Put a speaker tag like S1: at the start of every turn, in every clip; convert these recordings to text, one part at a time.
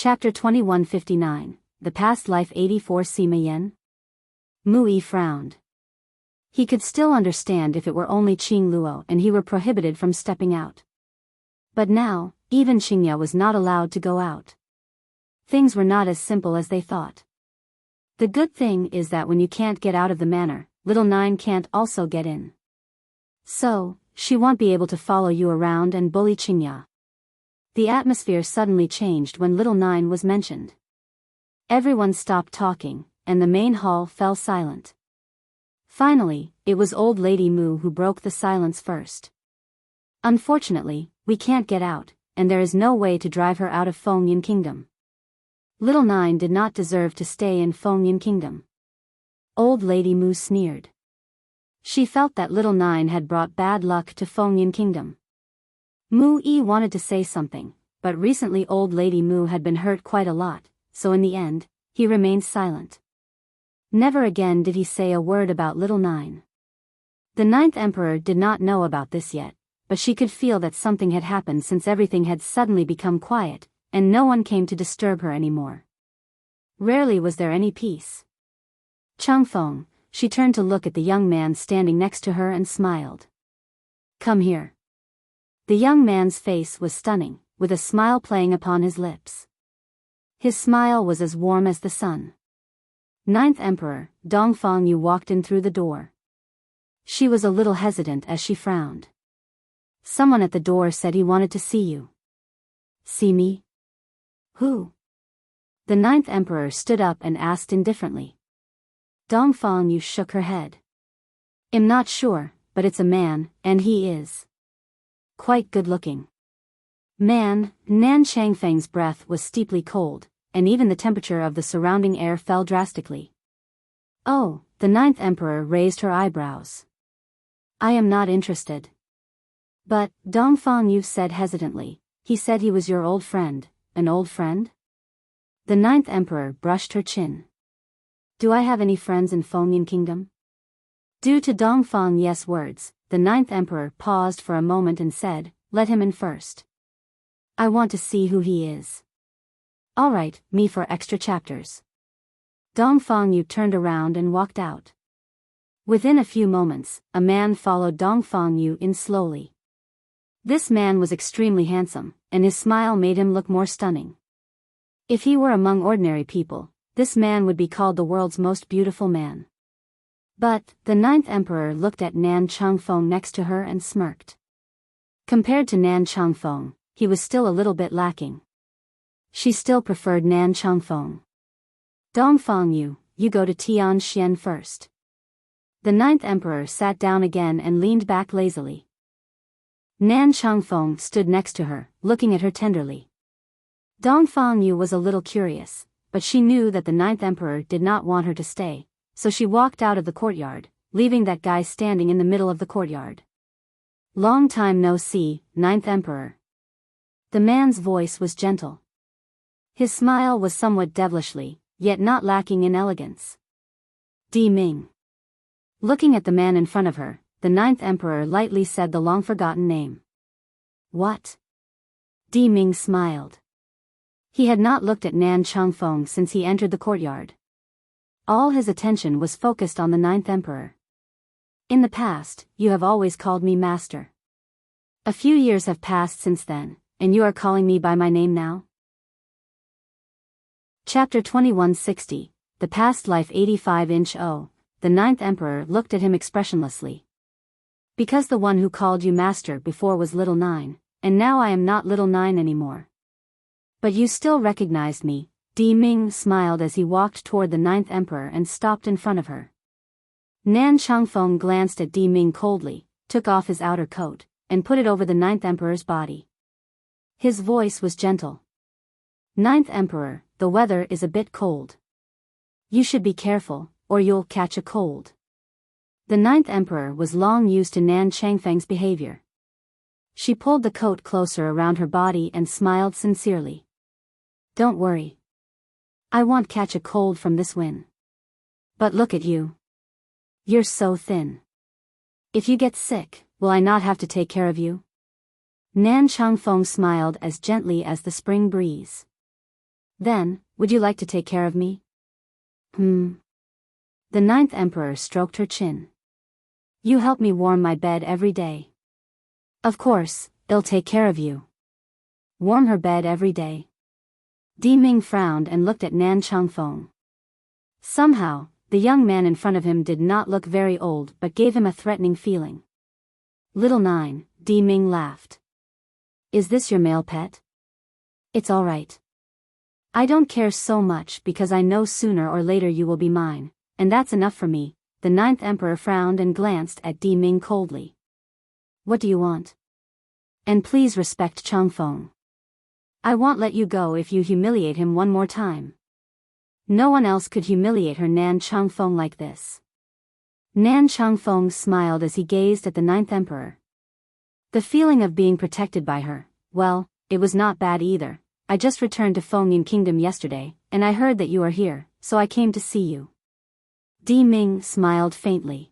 S1: Chapter 2159, The Past Life 84 Sima Yen? Mu Yi frowned. He could still understand if it were only Qing Luo and he were prohibited from stepping out. But now, even Qingya was not allowed to go out. Things were not as simple as they thought. The good thing is that when you can't get out of the manor, little Nine can't also get in. So, she won't be able to follow you around and bully Qingya. The atmosphere suddenly changed when little Nine was mentioned. Everyone stopped talking, and the main hall fell silent. Finally, it was old lady Mu who broke the silence first. Unfortunately, we can't get out, and there is no way to drive her out of Fengyan Kingdom. Little Nine did not deserve to stay in Fengyan Kingdom. Old lady Mu sneered. She felt that little Nine had brought bad luck to Fengyan Kingdom. Mu Yi wanted to say something, but recently old lady Mu had been hurt quite a lot, so in the end, he remained silent. Never again did he say a word about little Nine. The ninth emperor did not know about this yet, but she could feel that something had happened since everything had suddenly become quiet, and no one came to disturb her anymore. Rarely was there any peace. Changfeng, she turned to look at the young man standing next to her and smiled. Come here. The young man's face was stunning, with a smile playing upon his lips. His smile was as warm as the sun. Ninth Emperor, Dongfang Yu walked in through the door. She was a little hesitant as she frowned. Someone at the door said he wanted to see you. See me? Who? The ninth emperor stood up and asked indifferently. Dongfang Yu shook her head. I'm not sure, but it's a man, and he is quite good-looking. Man, Nan Changfeng's breath was steeply cold, and even the temperature of the surrounding air fell drastically. Oh, the ninth emperor raised her eyebrows. I am not interested. But, Dongfang Yu said hesitantly, he said he was your old friend. An old friend? The ninth emperor brushed her chin. Do I have any friends in Fengyan Kingdom? Due to Dongfang Yu's words, the ninth emperor paused for a moment and said, let him in first. I want to see who he is. Alright, me for extra chapters. Dongfang Yu turned around and walked out. Within a few moments, a man followed Dongfang Yu in slowly. This man was extremely handsome, and his smile made him look more stunning. If he were among ordinary people, this man would be called the world's most beautiful man. But, the ninth emperor looked at Nan Changfeng next to her and smirked. Compared to Nan Changfeng, he was still a little bit lacking. She still preferred Nan Changfeng. Dongfang Yu, you go to Tianxian first. The ninth emperor sat down again and leaned back lazily. Nan Changfeng stood next to her, looking at her tenderly. Dongfang Yu was a little curious, but she knew that the ninth emperor did not want her to stay, so she walked out of the courtyard, leaving that guy standing in the middle of the courtyard. Long time no see, ninth emperor. The man's voice was gentle. His smile was somewhat devilishly, yet not lacking in elegance. Di Ming. Looking at the man in front of her, the ninth emperor lightly said the long-forgotten name. What? Di Ming smiled. He had not looked at Nan Changfeng since he entered the courtyard. All his attention was focused on the ninth emperor. In the past, you have always called me master. A few years have passed since then, and you are calling me by my name now? Chapter 2160, The Past Life 85-inch O. The ninth emperor looked at him expressionlessly. Because the one who called you master before was little Nine, and now I am not little Nine anymore. But you still recognized me. Di Ming smiled as he walked toward the ninth emperor and stopped in front of her. Nan Changfeng glanced at Di Ming coldly, took off his outer coat, and put it over the ninth emperor's body. His voice was gentle. Ninth emperor, the weather is a bit cold. You should be careful, or you'll catch a cold. The ninth emperor was long used to Nan Changfeng's behavior. She pulled the coat closer around her body and smiled sincerely. Don't worry. I won't catch a cold from this wind. But look at you. You're so thin. If you get sick, will I not have to take care of you? Nan Changfeng smiled as gently as the spring breeze. Then, would you like to take care of me? The ninth emperor stroked her chin. You help me warm my bed every day. Of course, I'll take care of you. Warm her bed every day. Di Ming frowned and looked at Nan Changfeng. Somehow, the young man in front of him did not look very old but gave him a threatening feeling. Little nine, Di Ming laughed. Is this your male pet? It's all right. I don't care so much because I know sooner or later you will be mine, and that's enough for me. The ninth emperor frowned and glanced at Di Ming coldly. What do you want? And please respect Changfeng. I won't let you go if you humiliate him one more time. No one else could humiliate her Nan Changfeng like this. Nan Changfeng smiled as he gazed at the ninth emperor. The feeling of being protected by her, well, it was not bad either. I just returned to Fengyin Kingdom yesterday, and I heard that you are here, so I came to see you. Di Ming smiled faintly.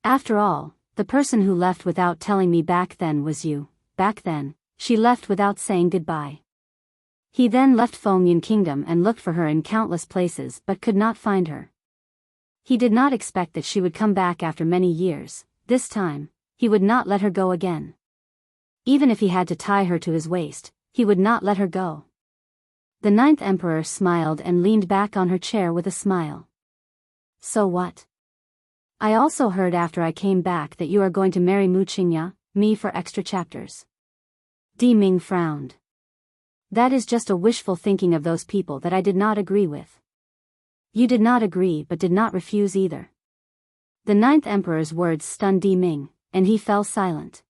S1: After all, the person who left without telling me back then was you. Back then, she left without saying goodbye. He then left Fengyin Kingdom and looked for her in countless places but could not find her. He did not expect that she would come back after many years. This time, he would not let her go again. Even if he had to tie her to his waist, he would not let her go. The ninth emperor smiled and leaned back on her chair with a smile. So what? I also heard after I came back that you are going to marry Mu Qingya, me for extra chapters. Di Ming frowned. That is just a wishful thinking of those people that I did not agree with. You did not agree but did not refuse either. The ninth emperor's words stunned Di Ming, and he fell silent.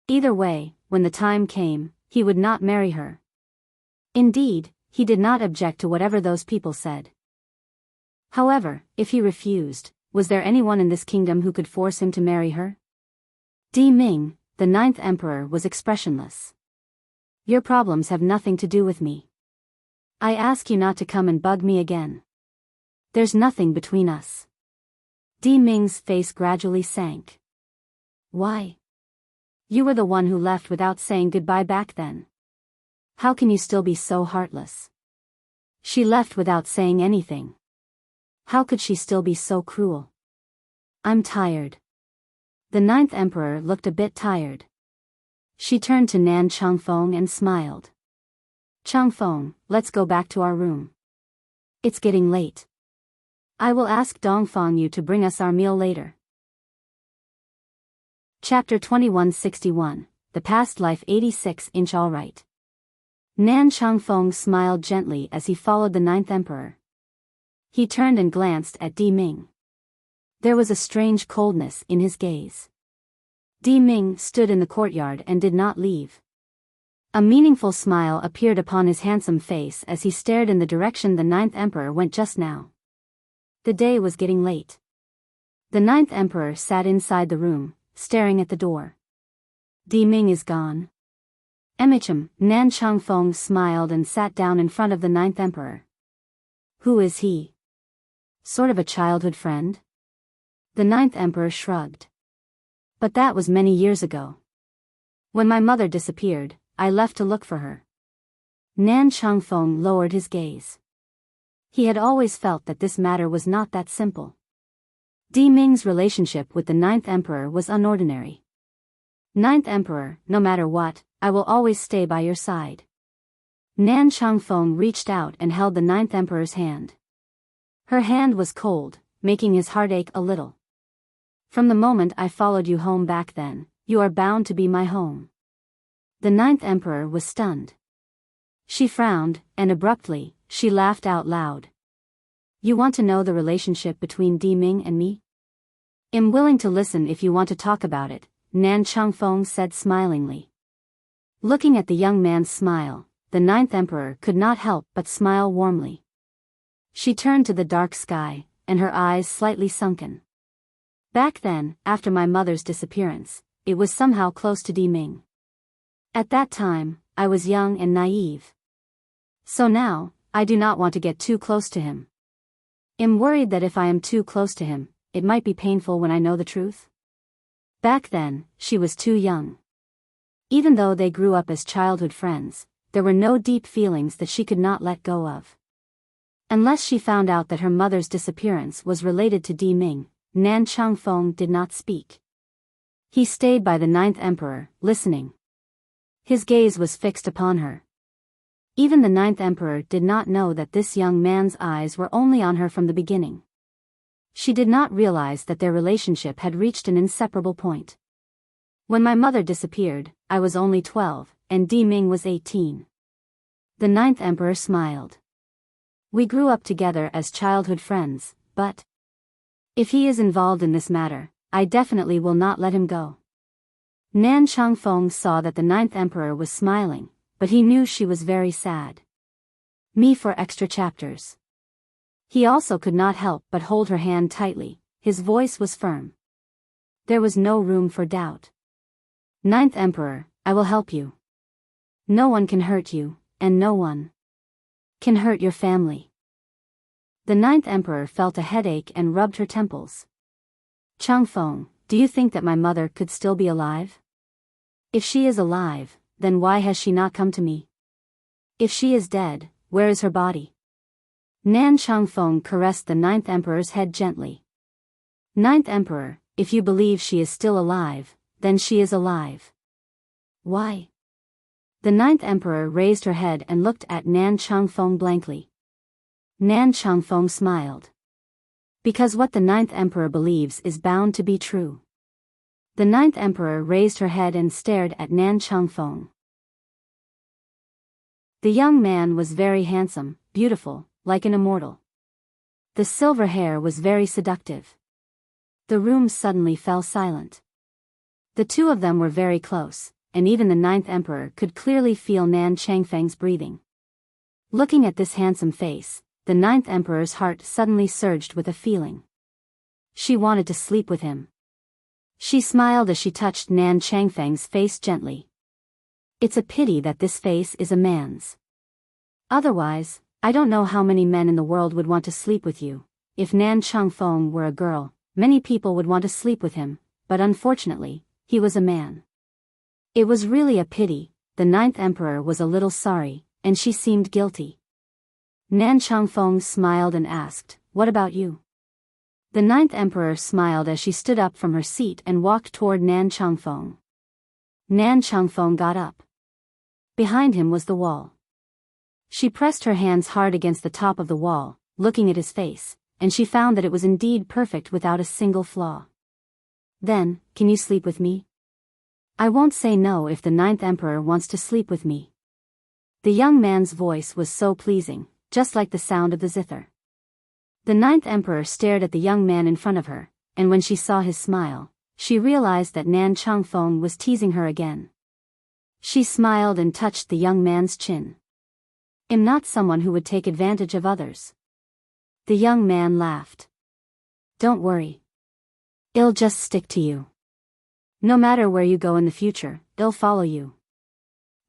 S1: Either way, when the time came, he would not marry her. Indeed, he did not object to whatever those people said. However, if he refused, was there anyone in this kingdom who could force him to marry her? Di Ming, the ninth emperor, was expressionless. Your problems have nothing to do with me. I ask you not to come and bug me again. There's nothing between us. Di Ming's face gradually sank. Why? You were the one who left without saying goodbye back then. How can you still be so heartless? She left without saying anything. How could she still be so cruel? I'm tired. The ninth emperor looked a bit tired. She turned to Nan Changfeng and smiled. Changfeng, let's go back to our room. It's getting late. I will ask Dongfang Yu to bring us our meal later. Chapter 2161, The Past Life 86-inch Alright. Nan Changfeng smiled gently as he followed the ninth emperor. He turned and glanced at Di Ming. There was a strange coldness in his gaze. Di Ming stood in the courtyard and did not leave. A meaningful smile appeared upon his handsome face as he stared in the direction the ninth emperor went just now. The day was getting late. The ninth emperor sat inside the room, staring at the door. Di Ming is gone. Emicham, Nan Changfeng smiled and sat down in front of the ninth emperor. Who is he? Sort of a childhood friend? The ninth emperor shrugged. But that was many years ago. When my mother disappeared, I left to look for her. Nan Changfeng lowered his gaze. He had always felt that this matter was not that simple. Di Ming's relationship with the ninth emperor was unordinary. Ninth emperor, no matter what, I will always stay by your side. Nan Changfeng reached out and held the ninth emperor's hand. Her hand was cold, making his heart ache a little. From the moment I followed you home back then, you are bound to be my home. The ninth emperor was stunned. She frowned, and abruptly, she laughed out loud. You want to know the relationship between Di Ming and me? I'm willing to listen if you want to talk about it, Nan Changfeng said smilingly. Looking at the young man's smile, the ninth emperor could not help but smile warmly. She turned to the dark sky, and her eyes slightly sunken. Back then, after my mother's disappearance, it was somehow close to Di Ming. At that time, I was young and naive. So now, I do not want to get too close to him. I'm worried that if I am too close to him, it might be painful when I know the truth. Back then, she was too young. Even though they grew up as childhood friends, there were no deep feelings that she could not let go of. Unless she found out that her mother's disappearance was related to Di Ming, Nan Changfeng did not speak. He stayed by the ninth emperor, listening. His gaze was fixed upon her. Even the ninth emperor did not know that this young man's eyes were only on her from the beginning. She did not realize that their relationship had reached an inseparable point. When my mother disappeared, I was only 12, and Di Ming was 18. The ninth emperor smiled. We grew up together as childhood friends, but if he is involved in this matter, I definitely will not let him go. Nan Changfeng saw that the ninth emperor was smiling, but he knew she was very sad. Me for extra chapters. He also could not help but hold her hand tightly, his voice was firm. There was no room for doubt. Ninth Emperor, I will help you. No one can hurt you, and no one can hurt your family. The ninth emperor felt a headache and rubbed her temples. Changfeng, do you think that my mother could still be alive? If she is alive, then why has she not come to me? If she is dead, where is her body? Nan Changfeng caressed the ninth emperor's head gently. Ninth emperor, if you believe she is still alive, then she is alive. Why? The ninth emperor raised her head and looked at Nan Changfeng blankly. Nan Changfeng smiled. Because what the ninth emperor believes is bound to be true. The ninth emperor raised her head and stared at Nan Changfeng. The young man was very handsome, beautiful, like an immortal. The silver hair was very seductive. The room suddenly fell silent. The two of them were very close, and even the ninth emperor could clearly feel Nan Changfeng's breathing. Looking at this handsome face, the ninth emperor's heart suddenly surged with a feeling. She wanted to sleep with him. She smiled as she touched Nan Changfeng's face gently. It's a pity that this face is a man's. Otherwise, I don't know how many men in the world would want to sleep with you. If Nan Changfeng were a girl, many people would want to sleep with him, but unfortunately, he was a man. It was really a pity. The ninth emperor was a little sorry, and she seemed guilty. Nan Changfeng smiled and asked, "What about you?" The ninth emperor smiled as she stood up from her seat and walked toward Nan Changfeng. Nan Changfeng got up. Behind him was the wall. She pressed her hands hard against the top of the wall, looking at his face, and she found that it was indeed perfect without a single flaw. Then, can you sleep with me? I won't say no if the ninth emperor wants to sleep with me. The young man's voice was so pleasing, just like the sound of the zither. The ninth emperor stared at the young man in front of her, and when she saw his smile, she realized that Nan Changfeng was teasing her again. She smiled and touched the young man's chin. I'm not someone who would take advantage of others. The young man laughed. Don't worry. I'll just stick to you. No matter where you go in the future, I'll follow you.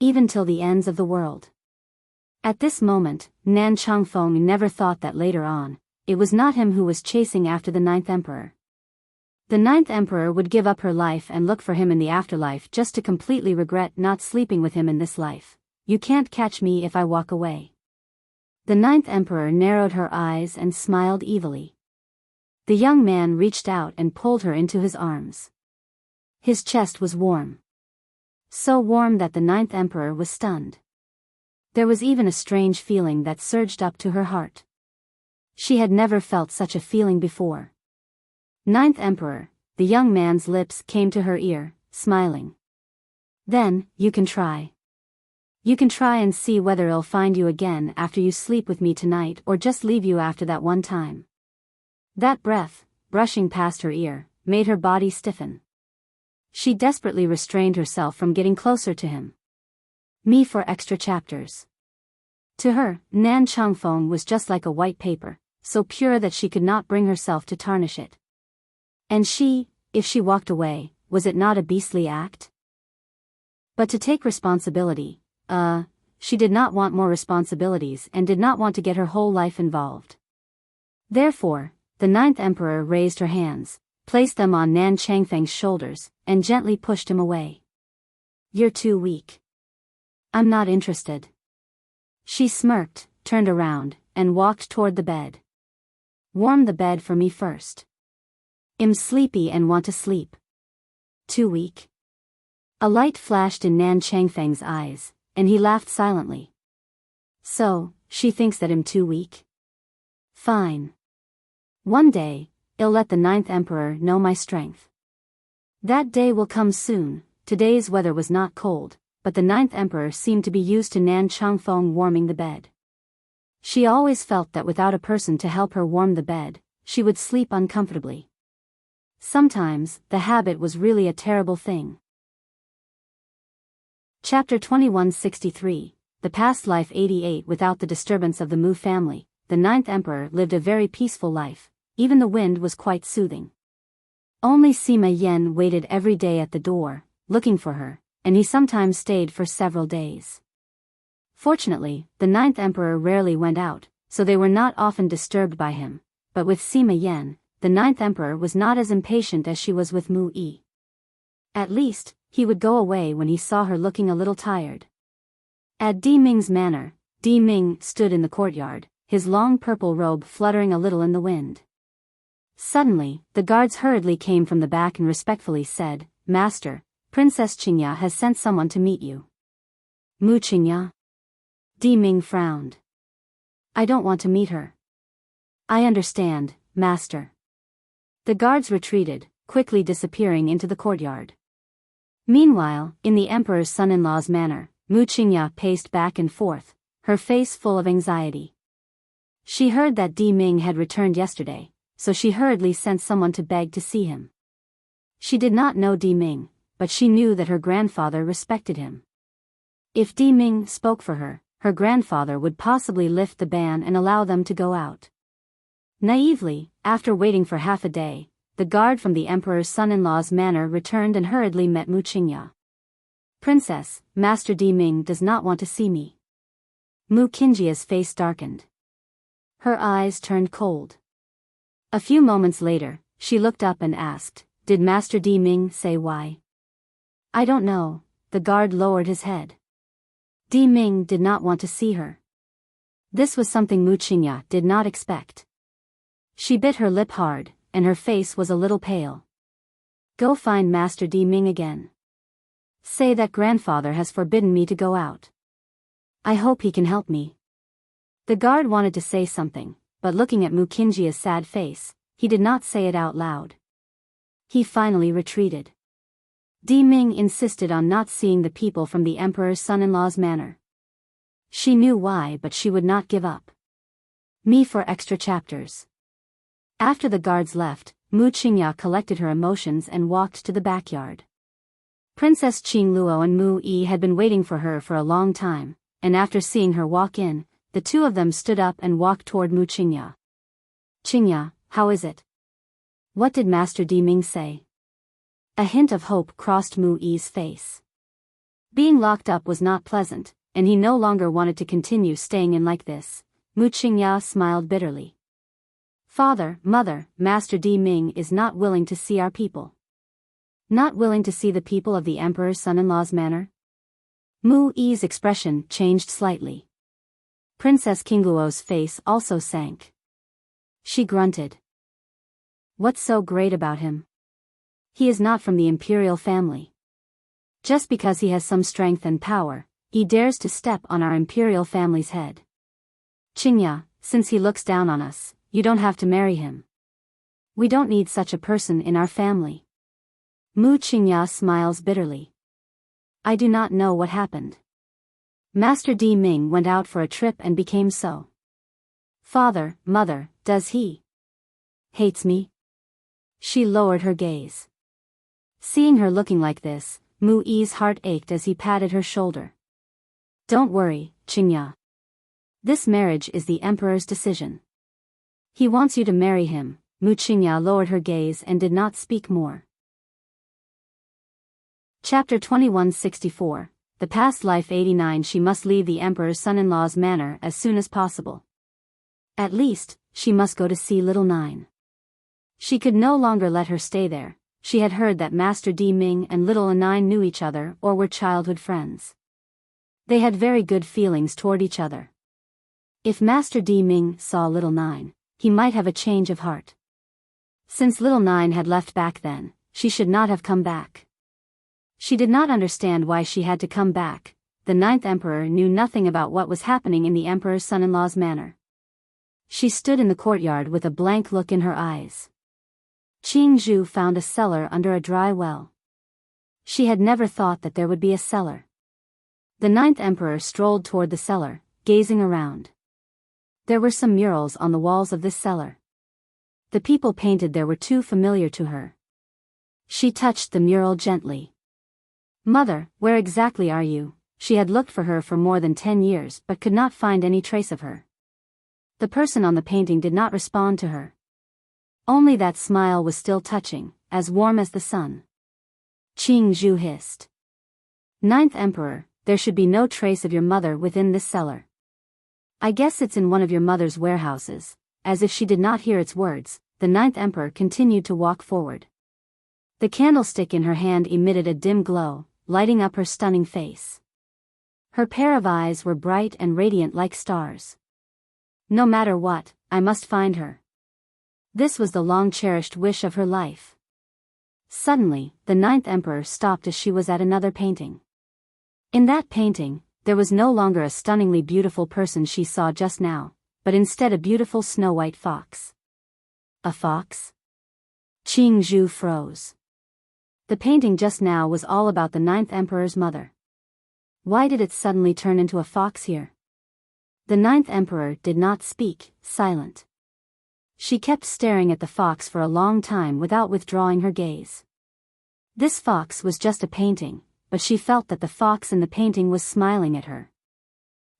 S1: Even till the ends of the world. At this moment, Nan Changfeng never thought that later on, it was not him who was chasing after the ninth emperor. The ninth emperor would give up her life and look for him in the afterlife just to completely regret not sleeping with him in this life. You can't catch me if I walk away. The ninth emperor narrowed her eyes and smiled evilly. The young man reached out and pulled her into his arms. His chest was warm. So warm that the ninth emperor was stunned. There was even a strange feeling that surged up to her heart. She had never felt such a feeling before. Ninth emperor, the young man's lips came to her ear, smiling. Then, you can try. You can try and see whether I'll find you again after you sleep with me tonight or just leave you after that one time. That breath, brushing past her ear, made her body stiffen. She desperately restrained herself from getting closer to him. Me for extra chapters. To her, Nan Changfeng was just like a white paper, so pure that she could not bring herself to tarnish it. And she, if she walked away, was it not a beastly act? But to take responsibility, she did not want more responsibilities and did not want to get her whole life involved. Therefore, the ninth emperor raised her hands, placed them on Nan Changfeng's shoulders, and gently pushed him away. You're too weak. I'm not interested. She smirked, turned around, and walked toward the bed. Warm the bed for me first. I'm sleepy and want to sleep. Too weak. A light flashed in Nan Changfeng's eyes, and he laughed silently. So, she thinks that I'm too weak? Fine. One day, I'll let the 9th Emperor know my strength. That day will come soon. Today's weather was not cold, but the 9th Emperor seemed to be used to Nan Changfeng warming the bed. She always felt that without a person to help her warm the bed, she would sleep uncomfortably. Sometimes, the habit was really a terrible thing. Chapter 2163, The Past Life 88. Without the disturbance of the Mu family, the 9th Emperor lived a very peaceful life. Even the wind was quite soothing. Only Sima Yan waited every day at the door, looking for her, and he sometimes stayed for several days. Fortunately, the 9th Emperor rarely went out, so they were not often disturbed by him, but with Sima Yan, the 9th Emperor was not as impatient as she was with Mu Yi. At least, he would go away when he saw her looking a little tired. At Di Ming's manor, Di Ming stood in the courtyard, his long purple robe fluttering a little in the wind. Suddenly, the guards hurriedly came from the back and respectfully said, "Master, Princess Qingya has sent someone to meet you." Mu Qingya? Di Ming frowned. "I don't want to meet her." "I understand, Master." The guards retreated, quickly disappearing into the courtyard. Meanwhile, in the Emperor's son-in-law's manor, Mu Qingya paced back and forth, her face full of anxiety. She heard that Di Ming had returned yesterday, so she hurriedly sent someone to beg to see him. She did not know Di Ming, but she knew that her grandfather respected him. If Di Ming spoke for her, her grandfather would possibly lift the ban and allow them to go out. Naively, after waiting for half a day, the guard from the Emperor's son-in-law's manor returned and hurriedly met Mu Qingya. "Princess, Master Di Ming does not want to see me." Mu Qingya's face darkened. Her eyes turned cold. A few moments later, she looked up and asked, "Did Master Di Ming say why?" "I don't know." The guard lowered his head. Di Ming did not want to see her. This was something Mu Qingya did not expect. She bit her lip hard, and her face was a little pale. "Go find Master Di Ming again. Say that grandfather has forbidden me to go out. I hope he can help me." The guard wanted to say something, but looking at Mu Qingya's sad face, he did not say it out loud. He finally retreated. Di Ming insisted on not seeing the people from the Emperor's son-in-law's manor. She knew why, but she would not give up. Me for extra chapters. After the guards left, Mu Qingya collected her emotions and walked to the backyard. Princess Qingluo and Mu Yi had been waiting for her for a long time, and after seeing her walk in, the two of them stood up and walked toward Mu Qingya. "Qingya, how is it? What did Master Di Ming say?" A hint of hope crossed Mu Yi's face. Being locked up was not pleasant, and he no longer wanted to continue staying in like this. Mu Qingya smiled bitterly. "Father, Mother, Master Di Ming is not willing to see our people." "Not willing to see the people of the Emperor's son-in-law's manor?" Mu Yi's expression changed slightly. Princess Qingluo's face also sank. She grunted. "What's so great about him? He is not from the imperial family. Just because he has some strength and power, he dares to step on our imperial family's head. Qingya, since he looks down on us, you don't have to marry him. We don't need such a person in our family." Mu Qingya smiles bitterly. "I do not know what happened. Master Di Ming went out for a trip and became so. Father, Mother, does he hates me?" She lowered her gaze. Seeing her looking like this, Mu Yi's heart ached as he patted her shoulder. "Don't worry, Qingya. This marriage is the Emperor's decision. He wants you to marry him." Mu Qingya lowered her gaze and did not speak more. Chapter 2164, The Past Life 89. She must leave the Emperor's son-in-law's manor as soon as possible. At least, she must go to see Little Nine. She could no longer let her stay there. She had heard that Master Di Ming and Little Nine knew each other or were childhood friends. They had very good feelings toward each other. If Master Di Ming saw little Nine, he might have a change of heart. Since little Nine had left back then, she should not have come back. She did not understand why she had to come back. The ninth emperor knew nothing about what was happening in the emperor's son-in-law's manor. She stood in the courtyard with a blank look in her eyes. Qing Zhu found a cellar under a dry well. She had never thought that there would be a cellar. The ninth emperor strolled toward the cellar, gazing around. There were some murals on the walls of this cellar. The people painted there were too familiar to her. She touched the mural gently. "Mother, where exactly are you?" She had looked for her for more than 10 years but could not find any trace of her. The person on the painting did not respond to her. Only that smile was still touching, as warm as the sun. Qing Zhu hissed. "Ninth Emperor, there should be no trace of your mother within this cellar. I guess it's in one of your mother's warehouses." As if she did not hear its words, the ninth emperor continued to walk forward. The candlestick in her hand emitted a dim glow, lighting up her stunning face. Her pair of eyes were bright and radiant like stars. "No matter what, I must find her." This was the long-cherished wish of her life. Suddenly, the ninth emperor stopped as she was at another painting. In that painting, there was no longer a stunningly beautiful person she saw just now, but instead a beautiful snow-white fox. A fox? Qing Zhu froze. The painting just now was all about the ninth emperor's mother. Why did it suddenly turn into a fox here? The ninth emperor did not speak, silent. She kept staring at the fox for a long time without withdrawing her gaze. This fox was just a painting, but she felt that the fox in the painting was smiling at her.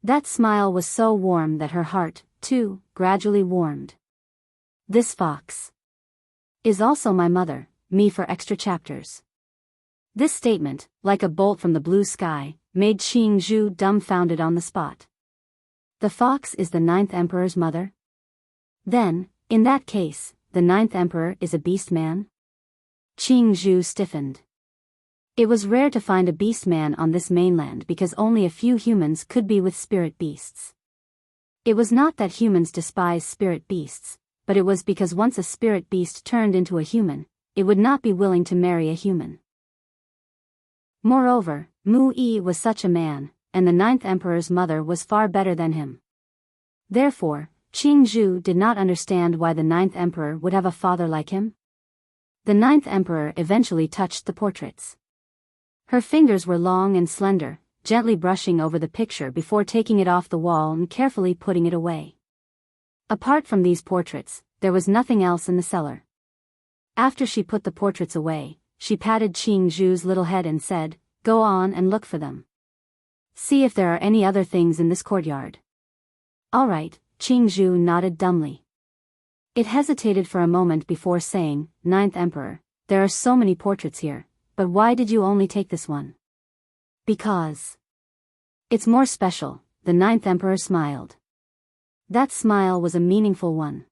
S1: That smile was so warm that her heart, too, gradually warmed. "This fox is also my mother, me for extra chapters." This statement, like a bolt from the blue sky, made Qing Zhu dumbfounded on the spot. The fox is the ninth emperor's mother? Then, in that case, the ninth emperor is a beast man? Qing Zhu stiffened. It was rare to find a beast man on this mainland because only a few humans could be with spirit beasts. It was not that humans despise spirit beasts, but it was because once a spirit beast turned into a human, it would not be willing to marry a human. Moreover, Mu Yi was such a man, and the ninth emperor's mother was far better than him. Therefore, Qing Zhu did not understand why the ninth emperor would have a father like him. The ninth emperor eventually touched the portraits. Her fingers were long and slender, gently brushing over the picture before taking it off the wall and carefully putting it away. Apart from these portraits, there was nothing else in the cellar. After she put the portraits away, she patted Qing Zhu's little head and said, "Go on and look for them. See if there are any other things in this courtyard." "All right," Qing Zhu nodded dumbly. It hesitated for a moment before saying, "Ninth Emperor, there are so many portraits here, but why did you only take this one?" "Because it's more special," the ninth emperor smiled. That smile was a meaningful one.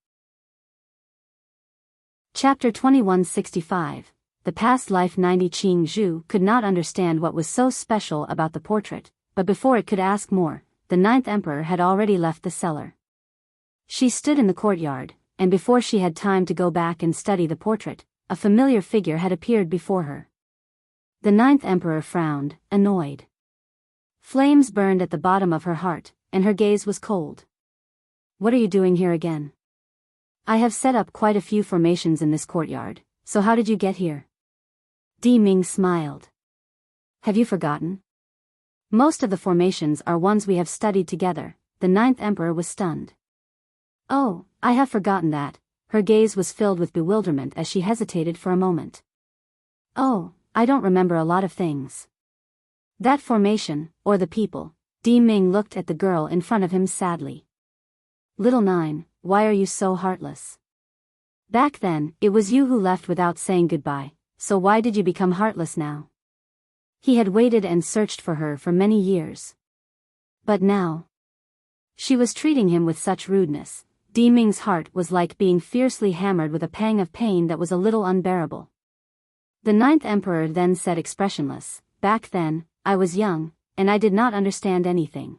S1: Chapter 2165, The Past Life 90. Qing Zhu could not understand what was so special about the portrait, but before it could ask more, the ninth emperor had already left the cellar. She stood in the courtyard, and before she had time to go back and study the portrait, a familiar figure had appeared before her. The ninth emperor frowned, annoyed. Flames burned at the bottom of her heart, and her gaze was cold. "What are you doing here again?" "I have set up quite a few formations in this courtyard, so how did you get here?" Di Ming smiled. "Have you forgotten? Most of the formations are ones we have studied together." The ninth emperor was stunned. "Oh, I have forgotten that." Her gaze was filled with bewilderment as she hesitated for a moment. "Oh, I don't remember a lot of things." "That formation, or the people?" Di Ming looked at the girl in front of him sadly. "Little Nine, why are you so heartless? Back then, it was you who left without saying goodbye, so why did you become heartless now?" He had waited and searched for her for many years. But now, she was treating him with such rudeness. Di Ming's heart was like being fiercely hammered with a pang of pain that was a little unbearable. The ninth emperor then said expressionless, "Back then, I was young, and I did not understand anything.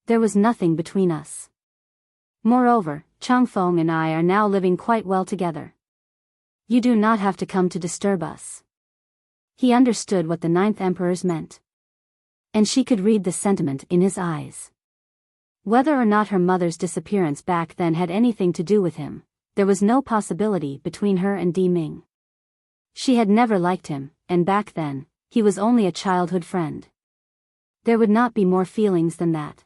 S1: There was nothing between us. Moreover, Changfeng and I are now living quite well together. You do not have to come to disturb us. He understood what the ninth emperor's meant. And she could read the sentiment in his eyes. Whether or not her mother's disappearance back then had anything to do with him, there was no possibility between her and Di Ming. She had never liked him, and back then, he was only a childhood friend. There would not be more feelings than that.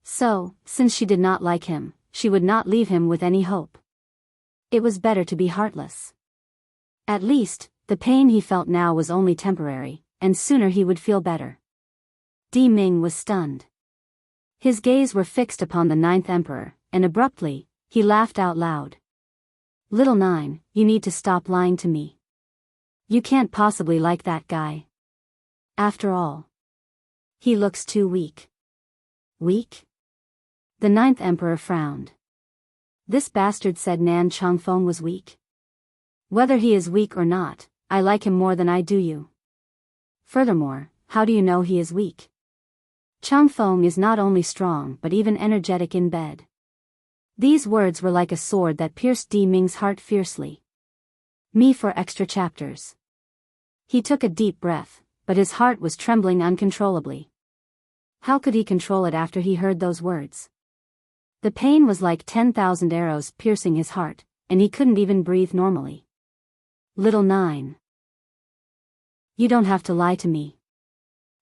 S1: So, since she did not like him, she would not leave him with any hope. It was better to be heartless. At least, the pain he felt now was only temporary, and sooner he would feel better. Di Ming was stunned. His gaze were fixed upon the ninth emperor, and abruptly, he laughed out loud. Little Nine, you need to stop lying to me. You can't possibly like that guy. After all, he looks too weak. Weak? The ninth emperor frowned. This bastard said Nan Changfeng was weak. Whether he is weak or not, I like him more than I do you. Furthermore, how do you know he is weak? Changfeng is not only strong but even energetic in bed. These words were like a sword that pierced Di Ming's heart fiercely. Me for extra chapters. He took a deep breath, but his heart was trembling uncontrollably. How could he control it after he heard those words? The pain was like 10,000 arrows piercing his heart, and he couldn't even breathe normally. Little Nine. You don't have to lie to me.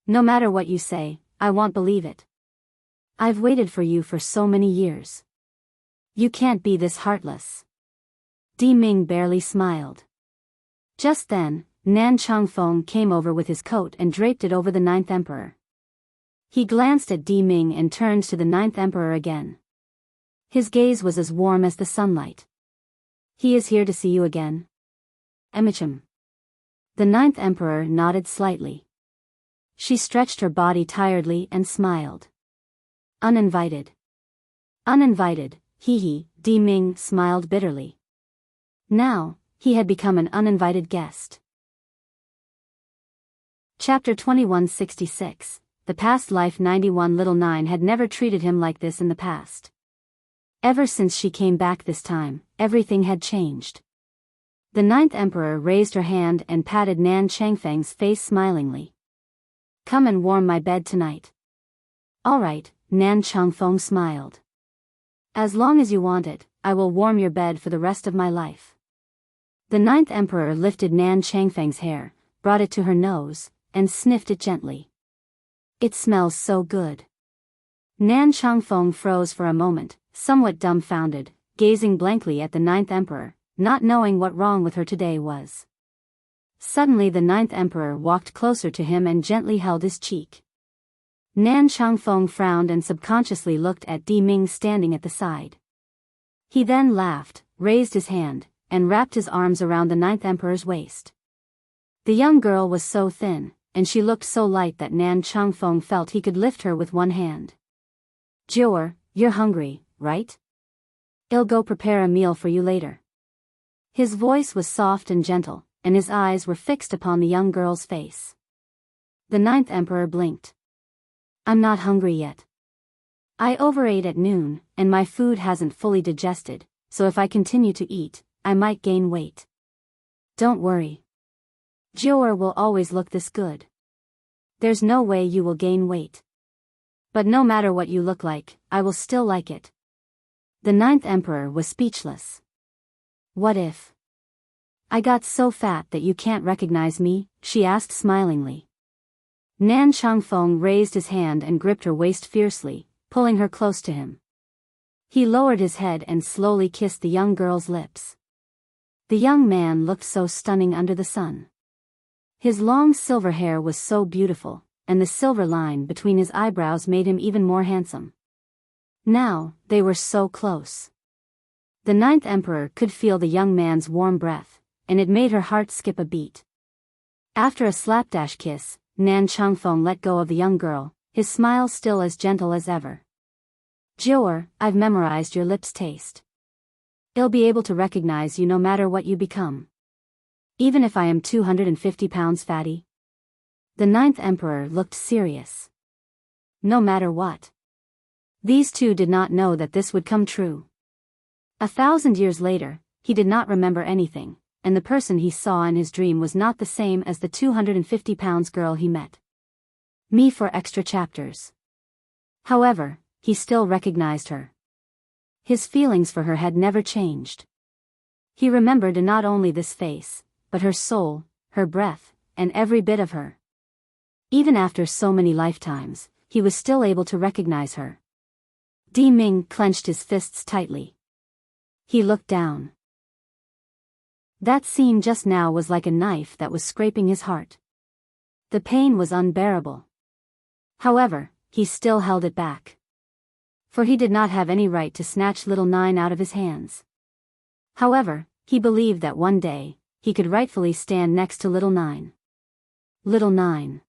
S1: No matter what you say, I won't believe it. I've waited for you for so many years. You can't be this heartless. Di Ming barely smiled. Just then, Nan Changfeng came over with his coat and draped it over the ninth emperor. He glanced at Di Ming and turned to the ninth emperor again. His gaze was as warm as the sunlight. He is here to see you again. Emichim. The ninth emperor nodded slightly. She stretched her body tiredly and smiled. Uninvited. Uninvited, hee. Di Ming smiled bitterly. Now, he had become an uninvited guest. Chapter 2166. The Past Life 91. Little Nine had never treated him like this in the past. Ever since she came back this time, everything had changed. The ninth emperor raised her hand and patted Nan Changfeng's face smilingly. Come and warm my bed tonight. All right, Nan Changfeng smiled. As long as you want it, I will warm your bed for the rest of my life. The ninth emperor lifted Nan Changfeng's hair, brought it to her nose, and sniffed it gently. It smells so good. Nan Changfeng froze for a moment, somewhat dumbfounded, gazing blankly at the ninth emperor, not knowing what wrong with her today was. Suddenly the ninth emperor walked closer to him and gently held his cheek. Nan Changfeng frowned and subconsciously looked at Di Ming standing at the side. He then laughed, raised his hand, and wrapped his arms around the ninth emperor's waist. The young girl was so thin, and she looked so light that Nan Changfeng felt he could lift her with one hand. Jior, you're hungry, right? I'll go prepare a meal for you later. His voice was soft and gentle, and his eyes were fixed upon the young girl's face. The ninth emperor blinked. I'm not hungry yet. I overate at noon, and my food hasn't fully digested, so if I continue to eat, I might gain weight. Don't worry. Jior will always look this good. There's no way you will gain weight. But no matter what you look like, I will still like it. The ninth emperor was speechless. What if I got so fat that you can't recognize me? She asked smilingly. Nan Changfeng raised his hand and gripped her waist fiercely, pulling her close to him. He lowered his head and slowly kissed the young girl's lips. The young man looked so stunning under the sun. His long silver hair was so beautiful, and the silver line between his eyebrows made him even more handsome. Now, they were so close. The ninth emperor could feel the young man's warm breath, and it made her heart skip a beat. After a slapdash kiss, Nan Changfeng let go of the young girl, his smile still as gentle as ever. Jior, I've memorized your lips' taste. I'll be able to recognize you no matter what you become. Even if I am 250 pounds fatty. The ninth emperor looked serious. No matter what. These two did not know that this would come true. 1,000 years later, he did not remember anything, and the person he saw in his dream was not the same as the 250-pound girl he met. Me for extra chapters. However, he still recognized her. His feelings for her had never changed. He remembered not only this face, but her soul, her breath, and every bit of her. Even after so many lifetimes, he was still able to recognize her. Di Ming clenched his fists tightly. He looked down. That scene just now was like a knife that was scraping his heart. The pain was unbearable. However, he still held it back. For he did not have any right to snatch little Nine out of his hands. However, he believed that one day, he could rightfully stand next to little Nine. Little Nine.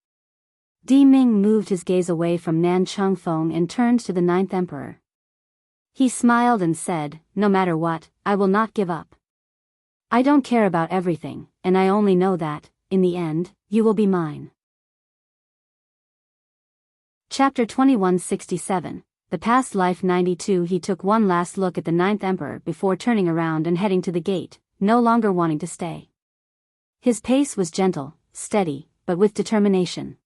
S1: Di Ming moved his gaze away from Nan Chengfeng and turned to the ninth emperor. He smiled and said, "No matter what, I will not give up. I don't care about everything, and I only know that, in the end, you will be mine." Chapter 2167, The Past Life 92. He took one last look at the ninth emperor before turning around and heading to the gate, no longer wanting to stay. His pace was gentle, steady, but with determination.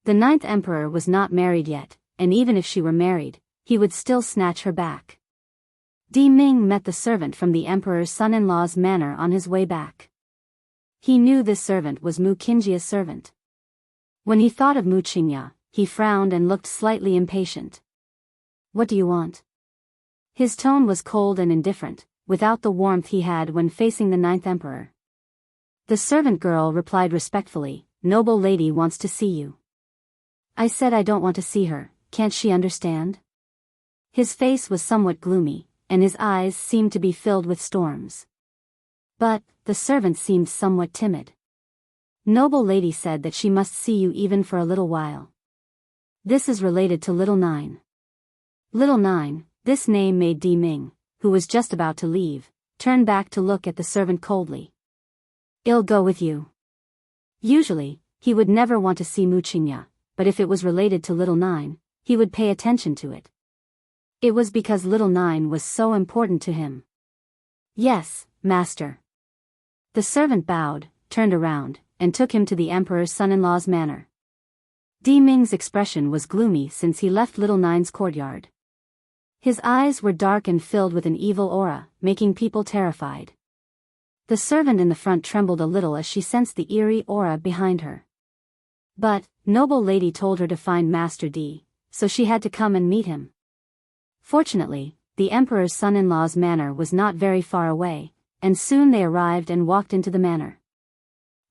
S1: The ninth emperor was not married yet, and even if she were married, he would still snatch her back. Di Ming met the servant from the emperor's son-in-law's manor on his way back. He knew this servant was Mu Qingjia's servant. When he thought of Mu Qingjia, he frowned and looked slightly impatient. "What do you want?" His tone was cold and indifferent, without the warmth he had when facing the ninth emperor. The servant girl replied respectfully, "Noble lady wants to see you." "I said I don't want to see her, can't she understand?" His face was somewhat gloomy, and his eyes seemed to be filled with storms. But, the servant seemed somewhat timid. "Noble lady said that she must see you even for a little while. This is related to little Nine." Little Nine, this name made Di Ming, who was just about to leave, turn back to look at the servant coldly. "I'll go with you." Usually, he would never want to see Mu Qingjia, but if it was related to little Nine, he would pay attention to it. It was because little Nine was so important to him. "Yes, master." The servant bowed, turned around, and took him to the emperor's son-in-law's manor. Di Ming's expression was gloomy since he left little Nine's courtyard. His eyes were dark and filled with an evil aura, making people terrified. The servant in the front trembled a little as she sensed the eerie aura behind her. But, noble lady told her to find Master Di, so she had to come and meet him. Fortunately, the emperor's son-in-law's manor was not very far away, and soon they arrived and walked into the manor.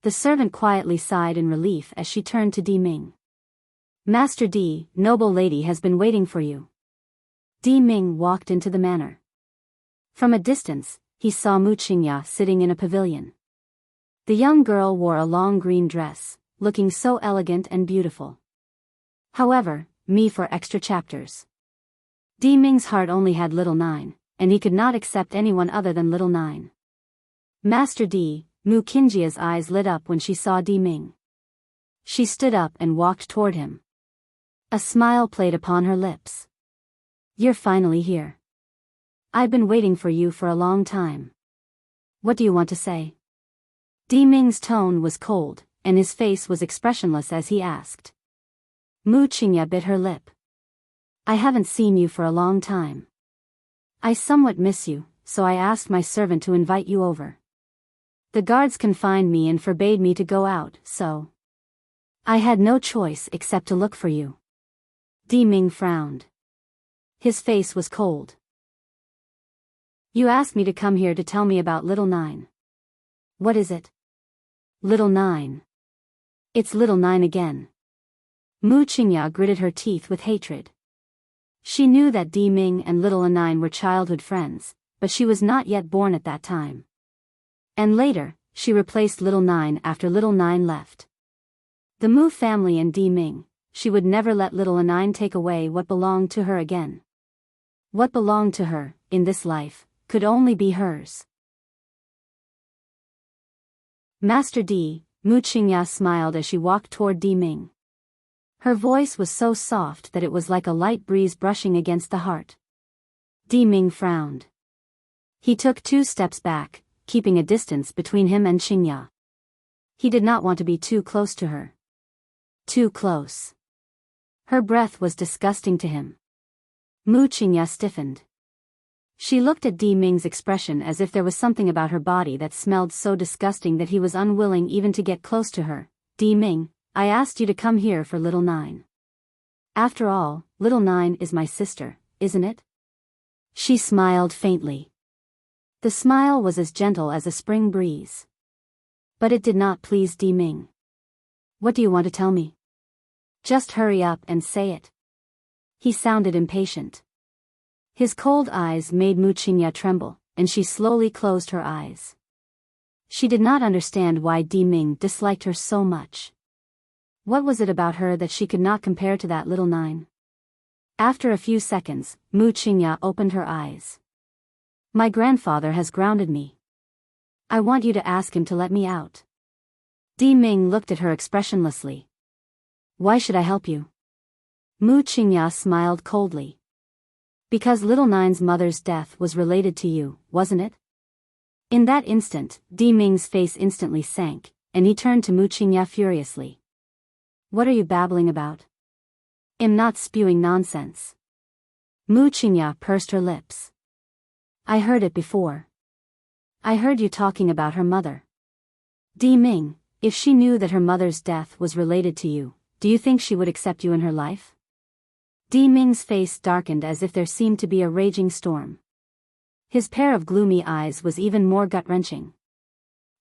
S1: The servant quietly sighed in relief as she turned to Di Ming. "Master Di, noble lady has been waiting for you." Di Ming walked into the manor. From a distance, he saw Mu Qingjia sitting in a pavilion. The young girl wore a long green dress, looking so elegant and beautiful. However, me for extra chapters. Di Ming's heart only had little Nine, and he could not accept anyone other than little Nine. "Master Di," Mu Qingjia's eyes lit up when she saw Di Ming. She stood up and walked toward him. A smile played upon her lips. "You're finally here. I've been waiting for you for a long time. What do you want to say?" Di Ming's tone was cold, and his face was expressionless as he asked. Mu Qingjia bit her lip. "I haven't seen you for a long time. I somewhat miss you, so I asked my servant to invite you over. The guards confined me and forbade me to go out, so I had no choice except to look for you." Di Ming frowned. His face was cold. "You asked me to come here to tell me about little Nine. What is it?" "Little Nine. It's little Nine again." Mu Qingjia gritted her teeth with hatred. She knew that Di Ming and little Nine were childhood friends, but she was not yet born at that time. And later, she replaced little Nine after little Nine left. The Mu family and Di Ming, she would never let little Nine take away what belonged to her again. What belonged to her, in this life, could only be hers. Master Di, Mu Qingya smiled as she walked toward Di Ming. Her voice was so soft that it was like a light breeze brushing against the heart. Di Ming frowned. He took 2 steps back, keeping a distance between him and Qingya. He did not want to be too close to her. Too close. Her breath was disgusting to him. Mu Qingya stiffened. She looked at Di Ming's expression as if there was something about her body that smelled so disgusting that he was unwilling even to get close to her. Di Ming, I asked you to come here for little Nine. After all, little Nine is my sister, isn't it? She smiled faintly. The smile was as gentle as a spring breeze. But it did not please Di Ming. What do you want to tell me? Just hurry up and say it. He sounded impatient. His cold eyes made Mu Qingya tremble, and she slowly closed her eyes. She did not understand why Di Ming disliked her so much. What was it about her that she could not compare to that little Nine? After a few seconds, Mu Qingya opened her eyes. My grandfather has grounded me. I want you to ask him to let me out. Di Ming looked at her expressionlessly. Why should I help you? Mu Qingya smiled coldly. Because little Nine's mother's death was related to you, wasn't it? In that instant, Di Ming's face instantly sank, and he turned to Mu Qingya furiously. What are you babbling about? I'm not spewing nonsense. Mu Qingya pursed her lips. I heard it before. I heard you talking about her mother. Di Ming, if she knew that her mother's death was related to you, do you think she would accept you in her life? Di Ming's face darkened as if there seemed to be a raging storm. His pair of gloomy eyes was even more gut-wrenching.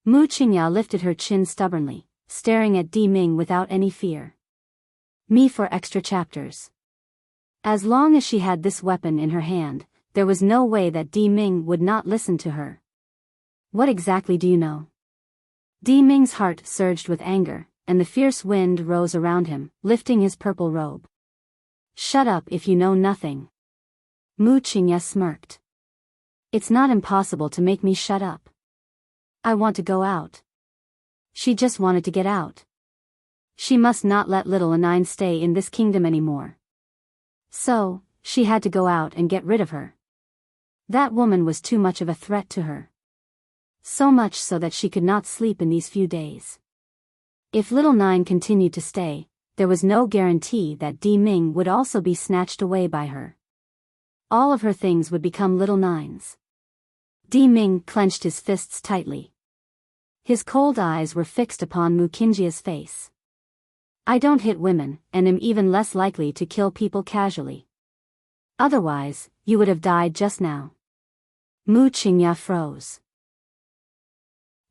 S1: Mu Qingya lifted her chin stubbornly, staring at Di Ming without any fear. Me for extra chapters. As long as she had this weapon in her hand, there was no way that Di Ming would not listen to her. What exactly do you know? Di Ming's heart surged with anger, and the fierce wind rose around him, lifting his purple robe. Shut up if you know nothing. Mu Qingya smirked. It's not impossible to make me shut up. I want to go out. She just wanted to get out. She must not let little Nine stay in this kingdom anymore. So, she had to go out and get rid of her. That woman was too much of a threat to her. So much so that she could not sleep in these few days. If little Nine continued to stay, there was no guarantee that Di Ming would also be snatched away by her. All of her things would become little Nine's. Di Ming clenched his fists tightly. His cold eyes were fixed upon Mu Qingya's face. I don't hit women, and am even less likely to kill people casually. Otherwise, you would have died just now. Mu Qingya froze.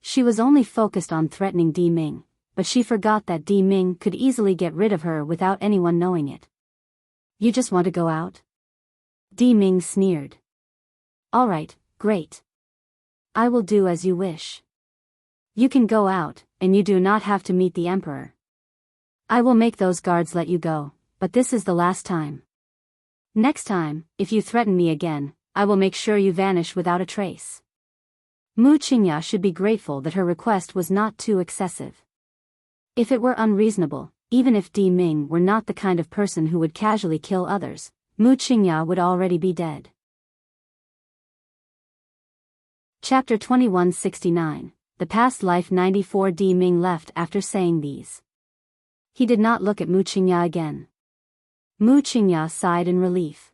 S1: She was only focused on threatening Di Ming, but she forgot that Di Ming could easily get rid of her without anyone knowing it. You just want to go out? Di Ming sneered. All right, great. I will do as you wish. You can go out, and you do not have to meet the Emperor. I will make those guards let you go, but this is the last time. Next time, if you threaten me again, I will make sure you vanish without a trace. Mu Qingya should be grateful that her request was not too excessive. If it were unreasonable, even if Di Ming were not the kind of person who would casually kill others, Mu Qingya would already be dead. Chapter 2169, The Past Life 94. Di Ming left after saying these. He did not look at Mu Qingya again. Mu Qingya sighed in relief.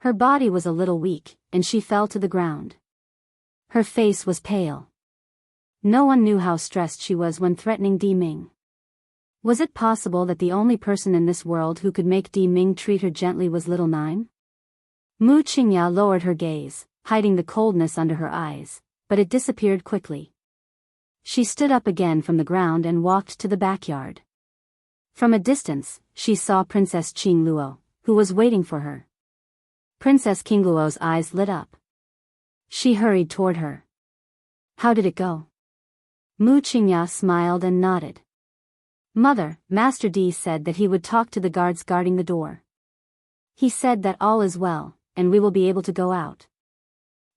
S1: Her body was a little weak, and she fell to the ground. Her face was pale. No one knew how stressed she was when threatening Di Ming. Was it possible that the only person in this world who could make Di Ming treat her gently was little Nine? Mu Qingya lowered her gaze, hiding the coldness under her eyes, but it disappeared quickly. She stood up again from the ground and walked to the backyard. From a distance, she saw Princess Qingluo, who was waiting for her. Princess Qingluo's eyes lit up. She hurried toward her. How did it go? Mu Qingya smiled and nodded. Mother, Master Di said that he would talk to the guards guarding the door. He said that all is well, and we will be able to go out.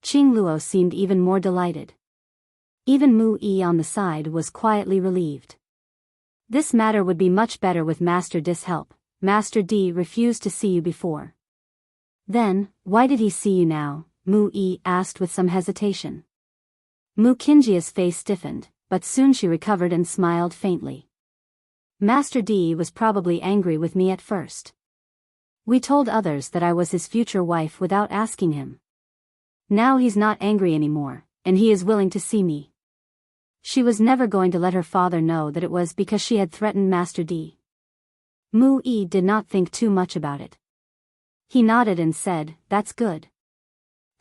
S1: Qingluo seemed even more delighted. Even Mu Yi on the side was quietly relieved. This matter would be much better with Master D's help. Master D refused to see you before. Then, why did he see you now? Mu Yi asked with some hesitation. Mu Qingjia's face stiffened, but soon she recovered and smiled faintly. Master D was probably angry with me at first. We told others that I was his future wife without asking him. Now he's not angry anymore, and he is willing to see me. She was never going to let her father know that it was because she had threatened Master D. Mu Yi did not think too much about it. He nodded and said, "That's good.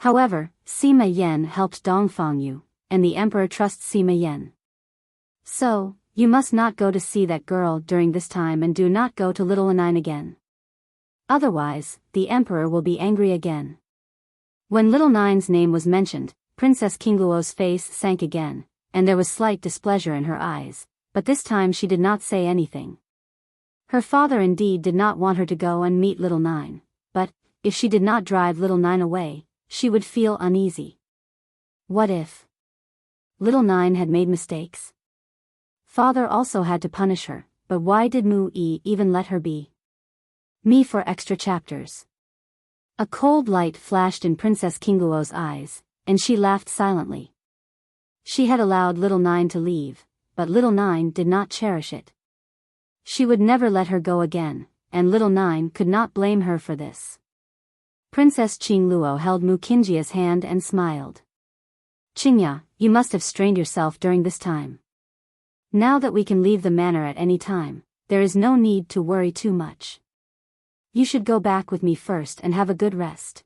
S1: However, Sima Yan helped Dongfang you, and the emperor trusts Sima Yan. So, you must not go to see that girl during this time and do not go to Little Nine again. Otherwise, the emperor will be angry again." When Little Nine's name was mentioned, Princess Qingluo's face sank again, and there was slight displeasure in her eyes, but this time she did not say anything. Her father indeed did not want her to go and meet Little Nine, but, if she did not drive Little Nine away, she would feel uneasy. What if Little Nine had made mistakes? Father also had to punish her, but why did Mu Yi even let her be? Me for extra chapters. A cold light flashed in Princess Qingluo's eyes, and she laughed silently. She had allowed Little Nine to leave, but Little Nine did not cherish it. She would never let her go again, and Little Nine could not blame her for this. Princess Qingluo held Mu Qingjia's hand and smiled. "Qingya, you must have strained yourself during this time. Now that we can leave the manor at any time, there is no need to worry too much. You should go back with me first and have a good rest."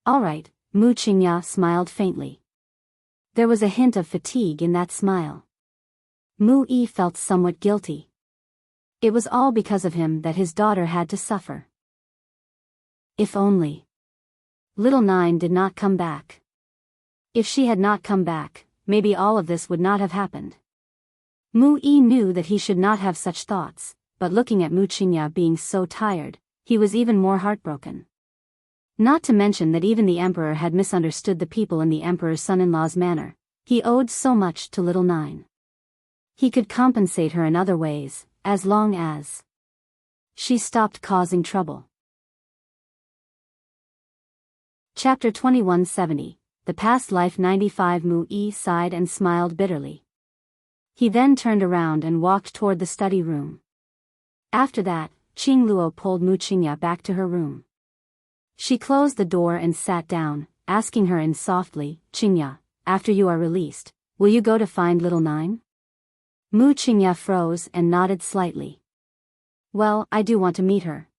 S1: "All right," Mu Qingya smiled faintly. There was a hint of fatigue in that smile. Mu Yi felt somewhat guilty. It was all because of him that his daughter had to suffer. If only Little Nine did not come back. If she had not come back, maybe all of this would not have happened. Mu Yi knew that he should not have such thoughts, but looking at Mu Qingya being so tired, he was even more heartbroken. Not to mention that even the emperor had misunderstood the people in the emperor's son-in-law's manor. He owed so much to Little Nine. He could compensate her in other ways, as long as she stopped causing trouble. Chapter 2170, The Past Life 95. Mu Yi sighed and smiled bitterly. He then turned around and walked toward the study room. After that, Qingluo pulled Mu Qingya back to her room. She closed the door and sat down, asking her in softly, "Qingya, after you are released, will you go to find Little Nine?" Mu Qingya froze and nodded slightly. "Well, I do want to meet her.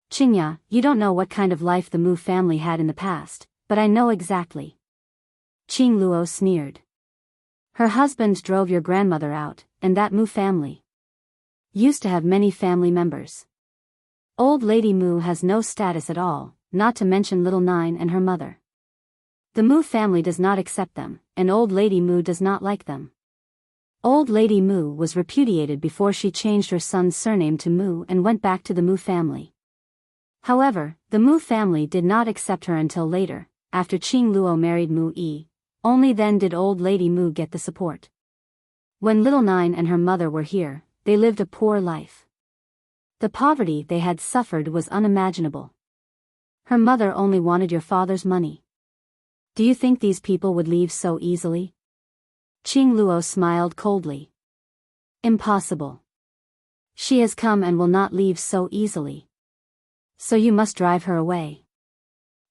S1: Qingya, you don't know what kind of life the Mu family had in the past, but I know exactly." Qingluo sneered. "Her husband drove your grandmother out, and that Mu family used to have many family members. Old Lady Mu has no status at all, not to mention Little Nine and her mother. The Mu family does not accept them, and Old Lady Mu does not like them. Old Lady Mu was repudiated before she changed her son's surname to Mu and went back to the Mu family. However, the Mu family did not accept her until later, after Qingluo married Mu Yi. Only then did Old Lady Mu get the support. When Little Nine and her mother were here, they lived a poor life. The poverty they had suffered was unimaginable. Her mother only wanted your father's money. Do you think these people would leave so easily?" Qingluo smiled coldly. "Impossible. She has come and will not leave so easily. So you must drive her away."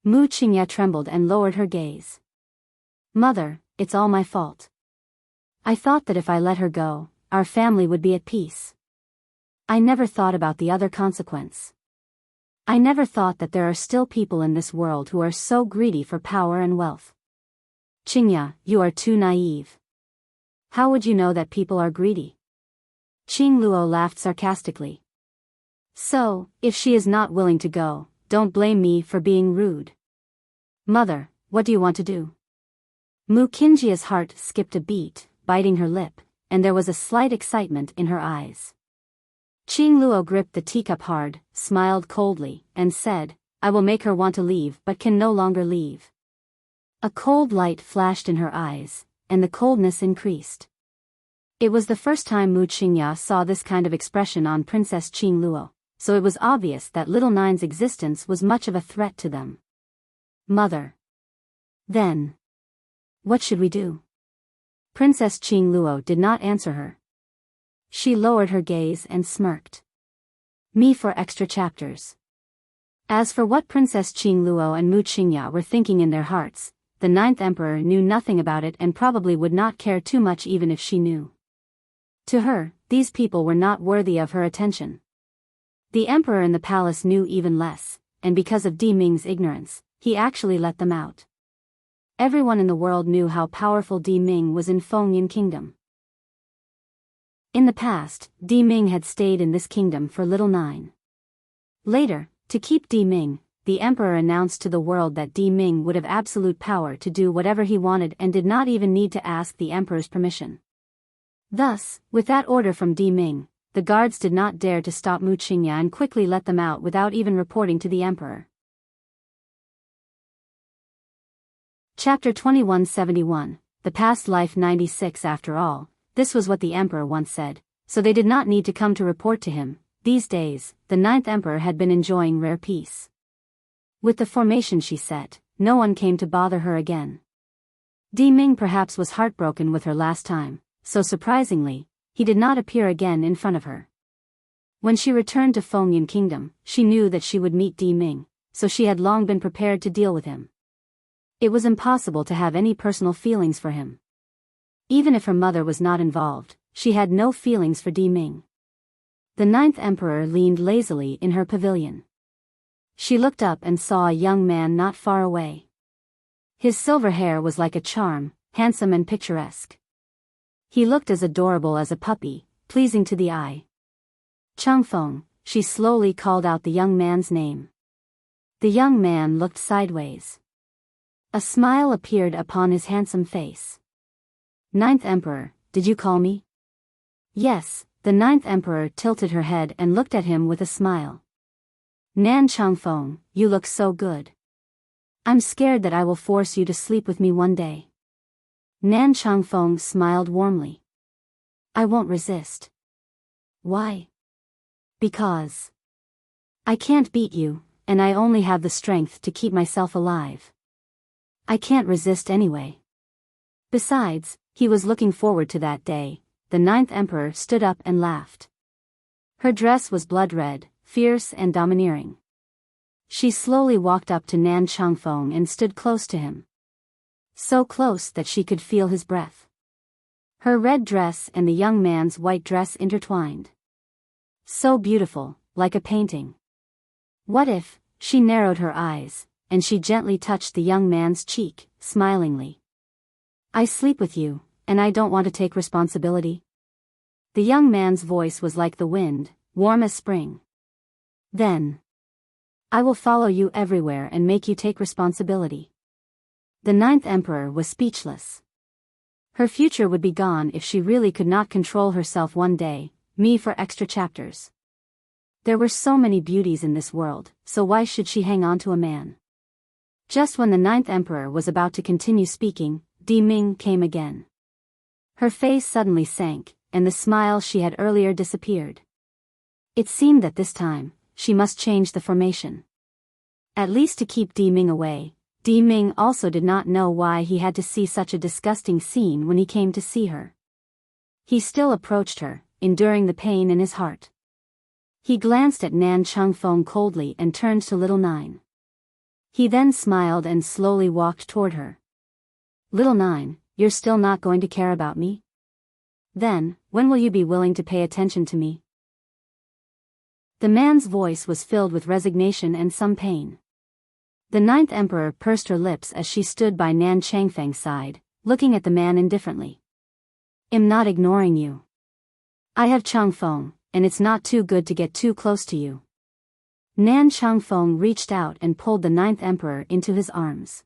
S1: Mu Qingya trembled and lowered her gaze. "Mother, it's all my fault. I thought that if I let her go, our family would be at peace. I never thought about the other consequence. I never thought that there are still people in this world who are so greedy for power and wealth. Qingya, you are too naive. How would you know that people are greedy?" Qingluo laughed sarcastically. "So, if she is not willing to go, don't blame me for being rude. Mother, what do you want to do?" Mu Qingjia's heart skipped a beat, biting her lip, and there was a slight excitement in her eyes. Qingluo gripped the teacup hard, smiled coldly, and said, "I will make her want to leave but can no longer leave." A cold light flashed in her eyes, and the coldness increased. It was the first time Mu Qingya saw this kind of expression on Princess Qing Luo, so it was obvious that little Nine's existence was much of a threat to them. Mother. Then. What should we do? Princess Qing Luo did not answer her. She lowered her gaze and smirked. Me for extra chapters. As for what Princess Qing Luo and Mu Qingya were thinking in their hearts, the 9th emperor knew nothing about it and probably would not care too much even if she knew. To her, these people were not worthy of her attention. The emperor in the palace knew even less, and because of Di Ming's ignorance, he actually let them out. Everyone in the world knew how powerful Di Ming was in Fengyan Kingdom. In the past, Di Ming had stayed in this kingdom for little Nine. Later, to keep Di Ming, the emperor announced to the world that Di Ming would have absolute power to do whatever he wanted and did not even need to ask the emperor's permission. Thus, with that order from Di Ming, the guards did not dare to stop Mu Qingya and quickly let them out without even reporting to the emperor. Chapter 2171, The Past Life 96. After all, this was what the emperor once said, so they did not need to come to report to him. These days, the 9th emperor had been enjoying rare peace. With the formation she set, no one came to bother her again. Di Ming perhaps was heartbroken with her last time, so surprisingly, he did not appear again in front of her. When she returned to Fengyan Kingdom, she knew that she would meet Di Ming, so she had long been prepared to deal with him. It was impossible to have any personal feelings for him. Even if her mother was not involved, she had no feelings for Di Ming. The 9th emperor leaned lazily in her pavilion. She looked up and saw a young man not far away. His silver hair was like a charm, handsome and picturesque. He looked as adorable as a puppy, pleasing to the eye. Changfeng, she slowly called out the young man's name. The young man looked sideways. A smile appeared upon his handsome face. 9th emperor, did you call me? Yes, the 9th emperor tilted her head and looked at him with a smile. Nan Changfeng, you look so good. I'm scared that I will force you to sleep with me one day. Nan Changfeng smiled warmly. I won't resist. Why? Because I can't beat you, and I only have the strength to keep myself alive. I can't resist anyway. Besides, he was looking forward to that day. The 9th emperor stood up and laughed. Her dress was blood red, fierce and domineering. She slowly walked up to Nan Changfeng and stood close to him. So close that she could feel his breath. Her red dress and the young man's white dress intertwined. So beautiful, like a painting. What if, she narrowed her eyes, and she gently touched the young man's cheek, smilingly. I sleep with you, and I don't want to take responsibility. The young man's voice was like the wind, warm as spring. Then I will follow you everywhere and make you take responsibility. The 9th emperor was speechless. Her future would be gone if she really could not control herself one day. Me for extra chapters. There were so many beauties in this world, so why should she hang on to a man? Just when the 9th emperor was about to continue speaking, Di Ming came again. Her face suddenly sank, and the smile she had earlier disappeared. It seemed that this time, she must change the formation. At least to keep Di Ming away. Di Ming also did not know why he had to see such a disgusting scene when he came to see her. He still approached her, enduring the pain in his heart. He glanced at Nan Changfeng coldly and turned to little Nine. He then smiled and slowly walked toward her. Little Nine, you're still not going to care about me? Then, when will you be willing to pay attention to me? The man's voice was filled with resignation and some pain. The 9th emperor pursed her lips as she stood by Nan Changfeng's side, looking at the man indifferently. I'm not ignoring you. I have Changfeng, and it's not too good to get too close to you. Nan Changfeng reached out and pulled the 9th emperor into his arms.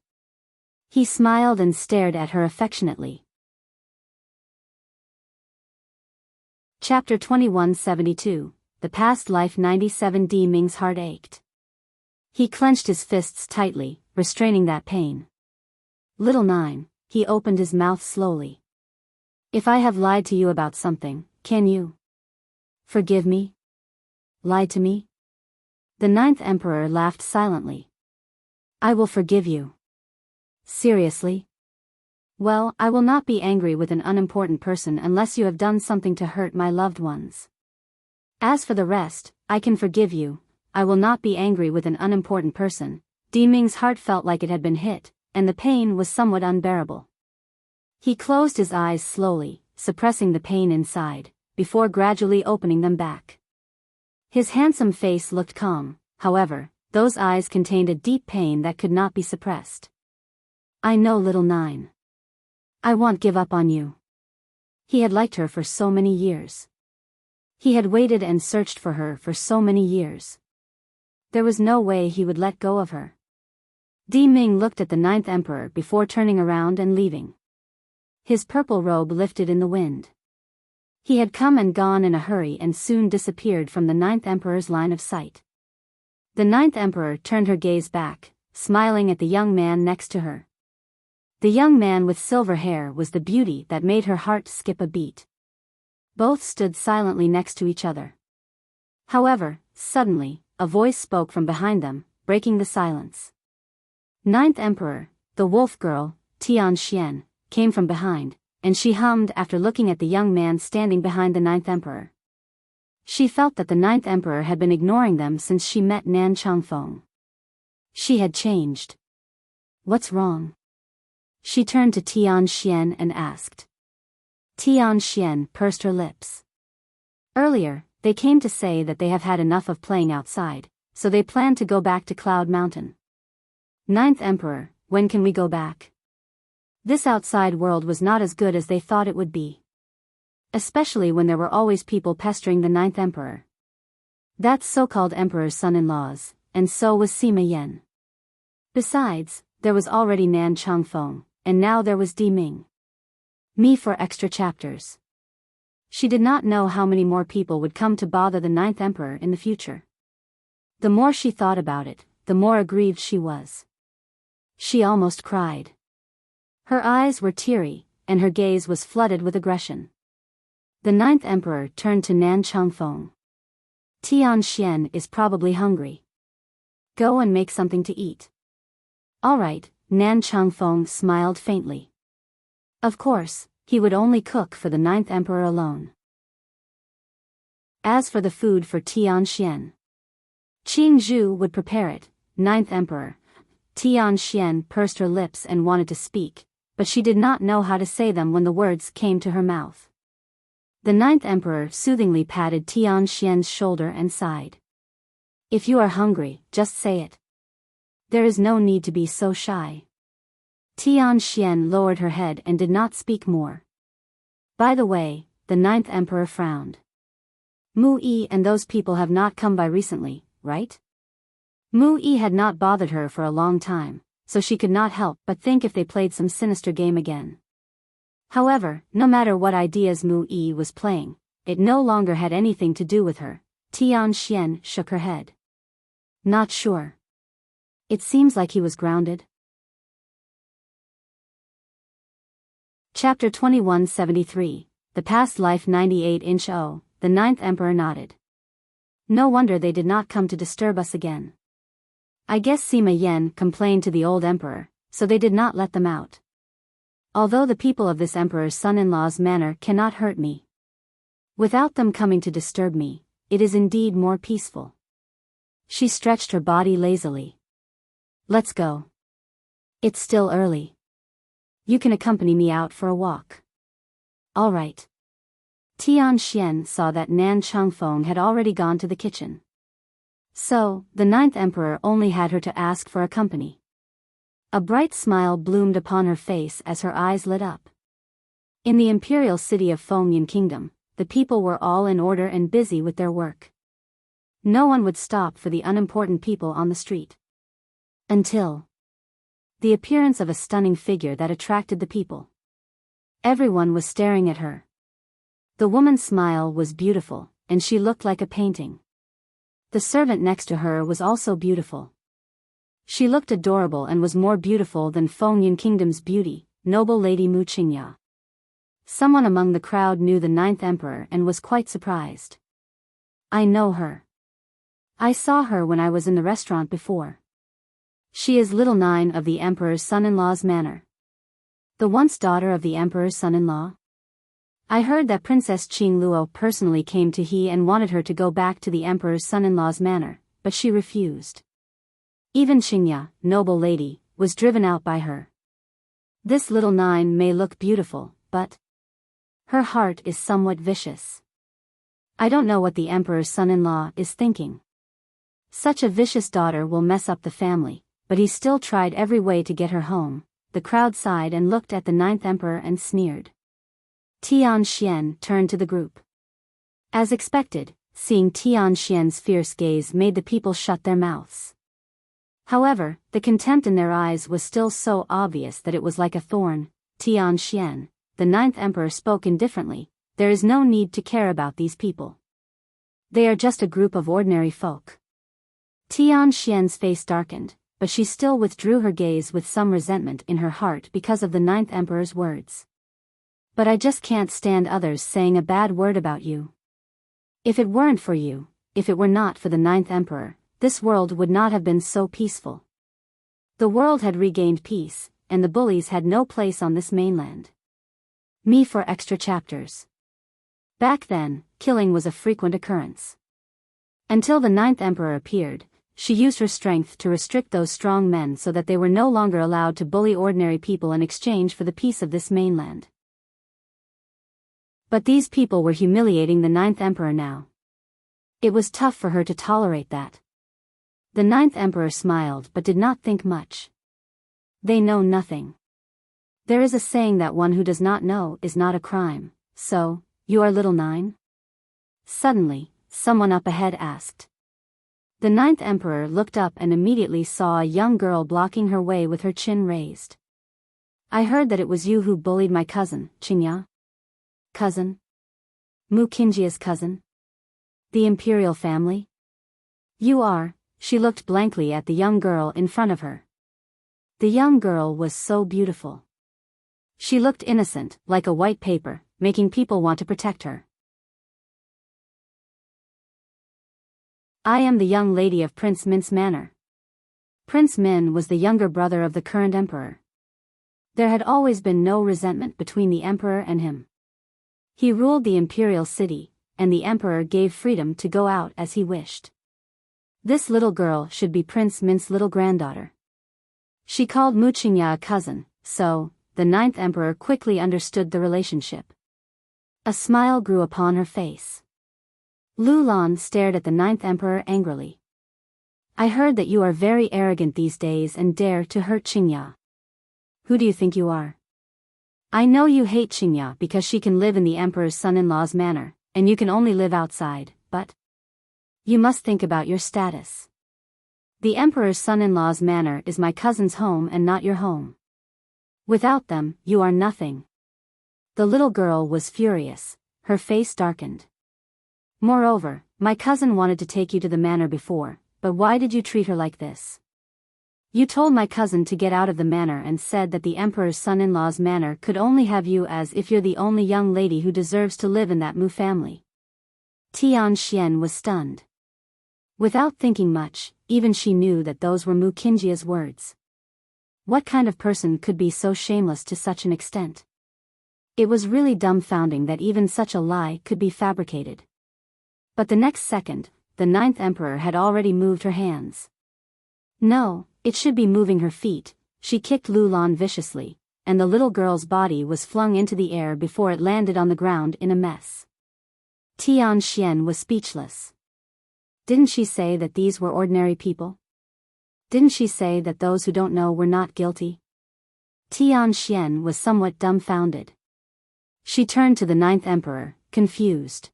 S1: He smiled and stared at her affectionately. Chapter 2172, The Past Life 97. Di Ming's heart ached. He clenched his fists tightly, restraining that pain. Little Nine, he opened his mouth slowly. If I have lied to you about something, can you forgive me? Lie to me? The ninth emperor laughed silently. I will forgive you. Seriously? Well, I will not be angry with an unimportant person unless you have done something to hurt my loved ones. As for the rest, I can forgive you. I will not be angry with an unimportant person. Ming's heart felt like it had been hit, and the pain was somewhat unbearable. He closed his eyes slowly, suppressing the pain inside, before gradually opening them back. His handsome face looked calm, however, those eyes contained a deep pain that could not be suppressed. I know, little Nine. I won't give up on you. He had liked her for so many years. He had waited and searched for her for so many years. There was no way he would let go of her. Ming looked at the ninth emperor before turning around and leaving. His purple robe lifted in the wind. He had come and gone in a hurry and soon disappeared from the ninth emperor's line of sight. The ninth emperor turned her gaze back, smiling at the young man next to her. The young man with silver hair was the beauty that made her heart skip a beat. Both stood silently next to each other. However, suddenly, a voice spoke from behind them, breaking the silence. Ninth Emperor, the wolf girl, Tian Xian, came from behind, and she hummed after looking at the young man standing behind the ninth emperor. She felt that the ninth emperor had been ignoring them since she met Nan Changfeng. She had changed. What's wrong? She turned to Tian Xian and asked. Tian Xian pursed her lips. Earlier, they came to say that they have had enough of playing outside, so they plan to go back to Cloud Mountain. Ninth Emperor, when can we go back? This outside world was not as good as they thought it would be. Especially when there were always people pestering the ninth emperor. That's so-called emperor's son-in-laws, and so was Sima Yan. Besides, there was already Nan Changfeng, and now there was Ming. Me for extra chapters. She did not know how many more people would come to bother the ninth emperor in the future. The more she thought about it, the more aggrieved she was. She almost cried. Her eyes were teary, and her gaze was flooded with aggression. The ninth emperor turned to Nan Changfeng. Tian Xian is probably hungry. Go and make something to eat. All right, Nan Changfeng smiled faintly. Of course, he would only cook for the ninth emperor alone. As for the food for Tian Xian, Qing Zhu would prepare it. Ninth emperor, Tian Xian pursed her lips and wanted to speak, but she did not know how to say them when the words came to her mouth. The ninth emperor soothingly patted Tian Xian's shoulder and sighed. If you are hungry, just say it. There is no need to be so shy. Tian Xian lowered her head and did not speak more. By the way, the ninth emperor frowned. Mu Yi and those people have not come by recently, right? Mu Yi had not bothered her for a long time, so she could not help but think if they played some sinister game again. However, no matter what ideas Mu Yi was playing, it no longer had anything to do with her. Tian Xian shook her head. Not sure. It seems like he was grounded. Chapter 2173, The Past Life 98-inch O, the ninth emperor nodded. No wonder they did not come to disturb us again. I guess Sima Yan complained to the old emperor, so they did not let them out. Although the people of this emperor's son-in-law's manor cannot hurt me. Without them coming to disturb me, it is indeed more peaceful. She stretched her body lazily. Let's go. It's still early. You can accompany me out for a walk. All right. Tian Xian saw that Nan Changfeng had already gone to the kitchen. So, the ninth emperor only had her to ask for a company. A bright smile bloomed upon her face as her eyes lit up. In the imperial city of Fengyan Kingdom, the people were all in order and busy with their work. No one would stop for the unimportant people on the street. Until the appearance of a stunning figure that attracted the people. Everyone was staring at her. The woman's smile was beautiful, and she looked like a painting. The servant next to her was also beautiful. She looked adorable and was more beautiful than Fengyan Kingdom's beauty. noble lady Mu Qingya. Someone among the crowd knew the ninth emperor and was quite surprised. I know her. I saw her when I was in the restaurant before. She is little Nine of the emperor's son-in-law's manor. The once daughter of the emperor's son-in-law? I heard that Princess Qing Luo personally came to he and wanted her to go back to the emperor's son-in-law's manor, but she refused. Even Qingya, noble lady, was driven out by her. This little Nine may look beautiful, but her heart is somewhat vicious. I don't know what the emperor's son-in-law is thinking. Such a vicious daughter will mess up the family, but he still tried every way to get her home. The crowd sighed and looked at the ninth emperor and sneered. Tian Xian turned to the group. As expected, seeing Tian Xian's fierce gaze made the people shut their mouths. However, the contempt in their eyes was still so obvious that it was like a thorn. Tian Xian, the ninth emperor spoke indifferently, there is no need to care about these people. They are just a group of ordinary folk. Tian Xian's face darkened, but she still withdrew her gaze with some resentment in her heart because of the ninth emperor's words. But I just can't stand others saying a bad word about you. If it weren't for you, if it were not for the ninth emperor, this world would not have been so peaceful. The world had regained peace, and the bullies had no place on this mainland. Me for extra chapters. Back then, killing was a frequent occurrence. Until the ninth emperor appeared, she used her strength to restrict those strong men so that they were no longer allowed to bully ordinary people in exchange for the peace of this mainland. But these people were humiliating the ninth emperor now. It was tough for her to tolerate that. The ninth emperor smiled but did not think much. They know nothing. There is a saying that one who does not know is not a crime, so, you are little Nine? Suddenly, someone up ahead asked. The ninth emperor looked up and immediately saw a young girl blocking her way with her chin raised. I heard that it was you who bullied my cousin, Qingya. Cousin? Mu Qingya's cousin? The imperial family? You are. She looked blankly at the young girl in front of her. The young girl was so beautiful. She looked innocent, like a white paper, making people want to protect her. I am the young lady of Prince Min's manor. Prince Min was the younger brother of the current emperor. There had always been no resentment between the emperor and him. He ruled the imperial city, and the emperor gave freedom to go out as he wished. This little girl should be Prince Min's little granddaughter. She called Mu Qingya a cousin, so, the ninth emperor quickly understood the relationship. A smile grew upon her face. Lu Lan stared at the ninth emperor angrily. I heard that you are very arrogant these days and dare to hurt Qingya. Who do you think you are? I know you hate Qingya because she can live in the emperor's son-in-law's manor, and you can only live outside, but you must think about your status. The emperor's son-in-law's manor is my cousin's home and not your home. Without them, you are nothing. The little girl was furious, her face darkened. Moreover, my cousin wanted to take you to the manor before, but why did you treat her like this? You told my cousin to get out of the manor and said that the emperor's son-in-law's manor could only have you as if you're the only young lady who deserves to live in that Mu family. Tian Xian was stunned. Without thinking much, even she knew that those were Mu Qingya's words. What kind of person could be so shameless to such an extent? It was really dumbfounding that even such a lie could be fabricated. But the next second, the ninth emperor had already moved her hands. No, it should be moving her feet. She kicked Lu Lan viciously, and the little girl's body was flung into the air before it landed on the ground in a mess. Tian Xian was speechless. Didn't she say that these were ordinary people? Didn't she say that those who don't know were not guilty? Tian Xian was somewhat dumbfounded. She turned to the ninth emperor, confused.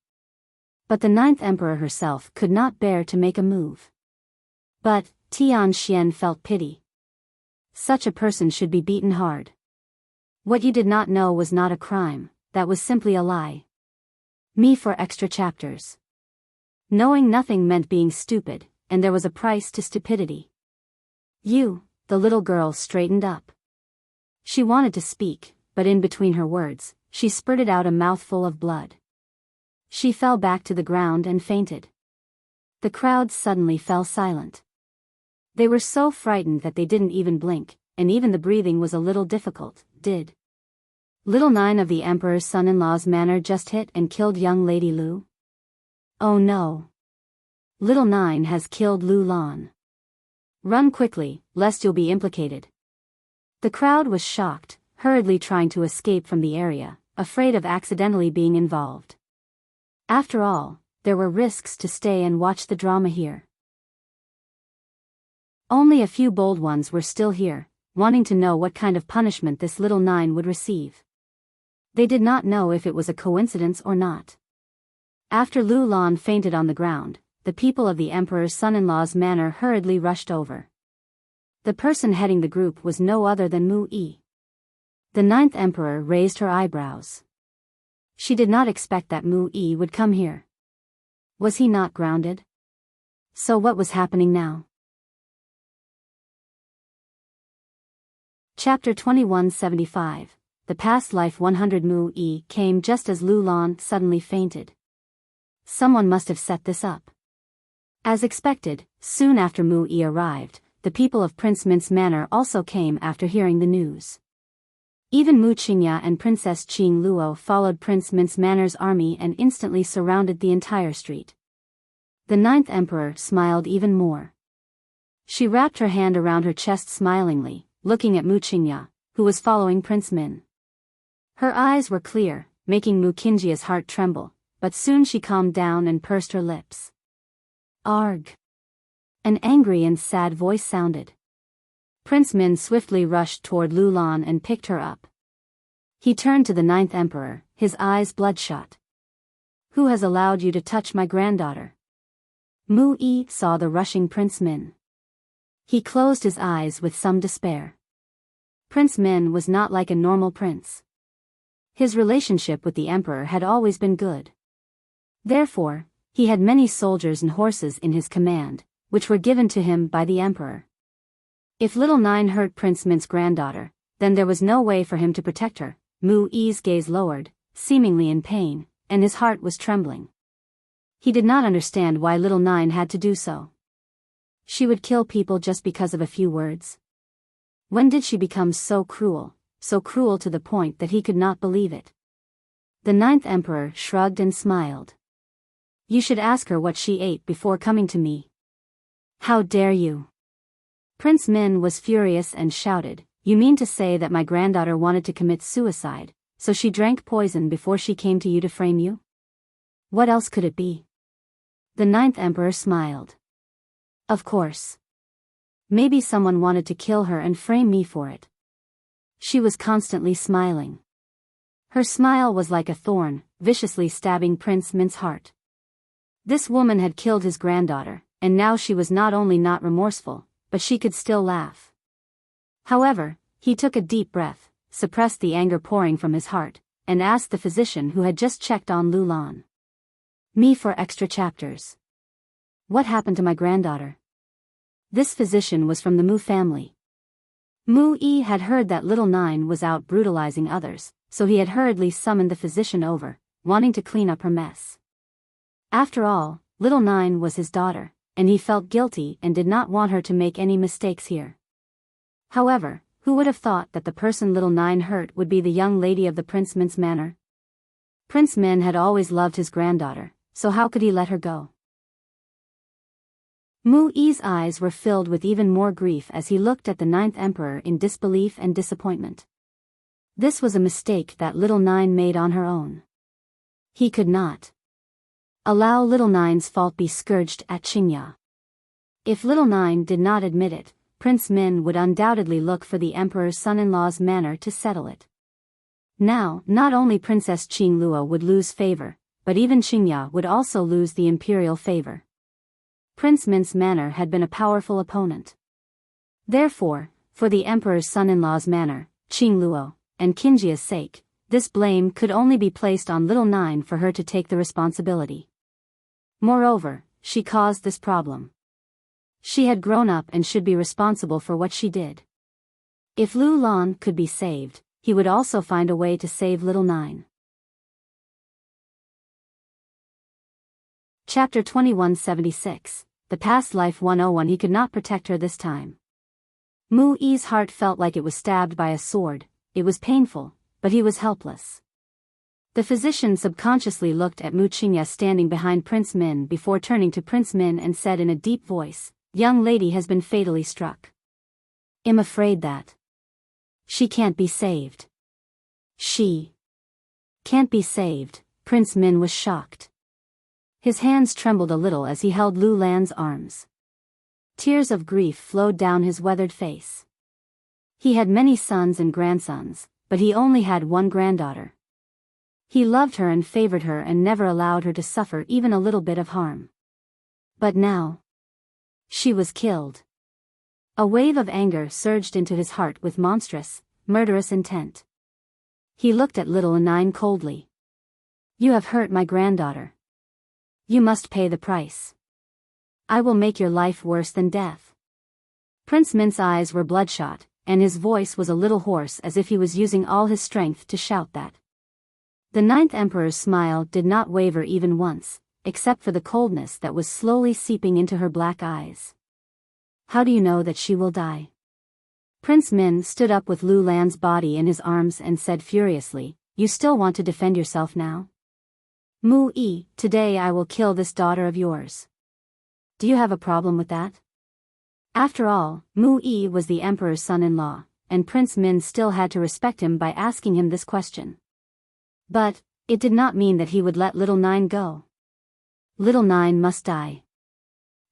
S1: But the ninth emperor herself could not bear to make a move. But Tian Xian felt pity. Such a person should be beaten hard. What you did not know was not a crime, that was simply a lie. Me for extra chapters. Knowing nothing meant being stupid, and there was a price to stupidity. You, the little girl straightened up. She wanted to speak, but in between her words, she spurted out a mouthful of blood. She fell back to the ground and fainted. The crowd suddenly fell silent. They were so frightened that they didn't even blink, and even the breathing was a little difficult. Did Little Nine of the Emperor's son-in-law's manor just hit and killed young Lady Lu? Oh no. Little Nine has killed Lu Lan. Run quickly, lest you'll be implicated. The crowd was shocked, hurriedly trying to escape from the area, afraid of accidentally being involved. After all, there were risks to stay and watch the drama here. Only a few bold ones were still here, wanting to know what kind of punishment this Little Nine would receive. They did not know if it was a coincidence or not. After Lu Lan fainted on the ground, the people of the Emperor's son-in-law's manor hurriedly rushed over. The person heading the group was no other than Mu Yi. The 9th Emperor raised her eyebrows. She did not expect that Mu Yi would come here. Was he not grounded? So what was happening now? Chapter 2175. The Past Life 100. Mu Yi came just as Lu Lan suddenly fainted. Someone must have set this up. As expected, soon after Mu Yi arrived, the people of Prince Mint's manor also came after hearing the news. Even Mu Qingya and Princess Qing Luo followed Prince Mint's manor's army and instantly surrounded the entire street. The 9th Emperor smiled even more. She wrapped her hand around her chest smilingly, looking at Mu Qingya, who was following Prince Min. Her eyes were clear, making Mu Qingya's heart tremble, but soon she calmed down and pursed her lips. Arg! An angry and sad voice sounded. Prince Min swiftly rushed toward Lu Lan and picked her up. He turned to the 9th Emperor, his eyes bloodshot. Who has allowed you to touch my granddaughter? Mu Yi saw the rushing Prince Min. He closed his eyes with some despair. Prince Min was not like a normal prince. His relationship with the Emperor had always been good. Therefore, he had many soldiers and horses in his command, which were given to him by the Emperor. If Little Nine hurt Prince Mint's granddaughter, then there was no way for him to protect her. Mu Yi's gaze lowered, seemingly in pain, and his heart was trembling. He did not understand why Little Nine had to do so. She would kill people just because of a few words? When did she become so cruel to the point that he could not believe it? The 9th Emperor shrugged and smiled. You should ask her what she ate before coming to me. How dare you? Prince Min was furious and shouted, You mean to say that my granddaughter wanted to commit suicide, so she drank poison before she came to you to frame you? What else could it be? The 9th Emperor smiled. Of course. Maybe someone wanted to kill her and frame me for it. She was constantly smiling. Her smile was like a thorn, viciously stabbing Prince Mint's heart. This woman had killed his granddaughter, and now she was not only not remorseful, but she could still laugh. However, he took a deep breath, suppressed the anger pouring from his heart, and asked the physician who had just checked on Lu Lan. Me for extra chapters. What happened to my granddaughter? This physician was from the Mu family. Mu Yi had heard that Little Nine was out brutalizing others, so he had hurriedly summoned the physician over, wanting to clean up her mess. After all, Little Nine was his daughter, and he felt guilty and did not want her to make any mistakes here. However, who would have thought that the person Little Nine hurt would be the young lady of the Prince Mint's manor? Prince Min had always loved his granddaughter, so how could he let her go? Mu Yi's eyes were filled with even more grief as he looked at the 9th Emperor in disbelief and disappointment. This was a mistake that Little Nine made on her own. He could not allow Little Nine's fault be scourged at Qingya. If Little Nine did not admit it, Prince Min would undoubtedly look for the Emperor's son-in-law's manor to settle it. Now, not only Princess Qing Luo would lose favor, but even Qingya would also lose the imperial favor. Prince Mint's manor had been a powerful opponent. Therefore, for the Emperor's son-in-law's manor, Qing Luo, and Qingya's sake, this blame could only be placed on Little Nine for her to take the responsibility. Moreover, she caused this problem. She had grown up and should be responsible for what she did. If Lu Lan could be saved, he would also find a way to save little Nine. Chapter 2176, The Past Life 101. He could not protect her this time. Mu Yi's heart felt like it was stabbed by a sword. It was painful, but he was helpless. The physician subconsciously looked at Mu Qingya standing behind Prince Min before turning to Prince Min and said in a deep voice, "Young lady has been fatally struck. I'm afraid that she can't be saved." She can't be saved. Prince Min was shocked. His hands trembled a little as he held Lu Lan's arms. Tears of grief flowed down his weathered face. He had many sons and grandsons, but he only had one granddaughter. He loved her and favored her and never allowed her to suffer even a little bit of harm. But now, she was killed. A wave of anger surged into his heart with monstrous, murderous intent. He looked at little Nine coldly. "You have hurt my granddaughter. You must pay the price. I will make your life worse than death." Prince Min's eyes were bloodshot, and his voice was a little hoarse as if he was using all his strength to shout that. The ninth emperor's smile did not waver even once, except for the coldness that was slowly seeping into her black eyes. "How do you know that she will die?" Prince Min stood up with Lu Lan's body in his arms and said furiously, "You still want to defend yourself now? Mu Yi, today I will kill this daughter of yours. Do you have a problem with that?" After all, Mu Yi was the emperor's son-in-law, and Prince Min still had to respect him by asking him this question. But it did not mean that he would let little Nine go. Little Nine must die.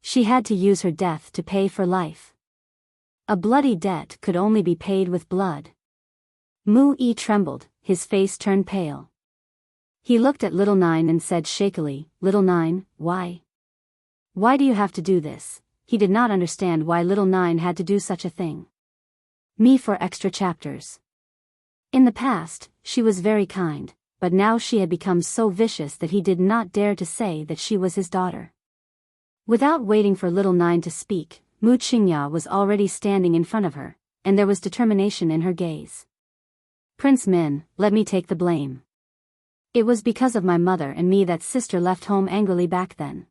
S1: She had to use her death to pay for life. A bloody debt could only be paid with blood. Mu Yi trembled, his face turned pale. He looked at little Nine and said shakily, "Little Nine, why? Why do you have to do this?" He did not understand why little Nine had to do such a thing. Me for extra chapters. In the past, she was very kind, but now she had become so vicious that he did not dare to say that she was his daughter. Without waiting for little Nine to speak, Mu Qingya was already standing in front of her, and there was determination in her gaze. "Prince Min, let me take the blame. It was because of my mother and me that sister left home angrily back then.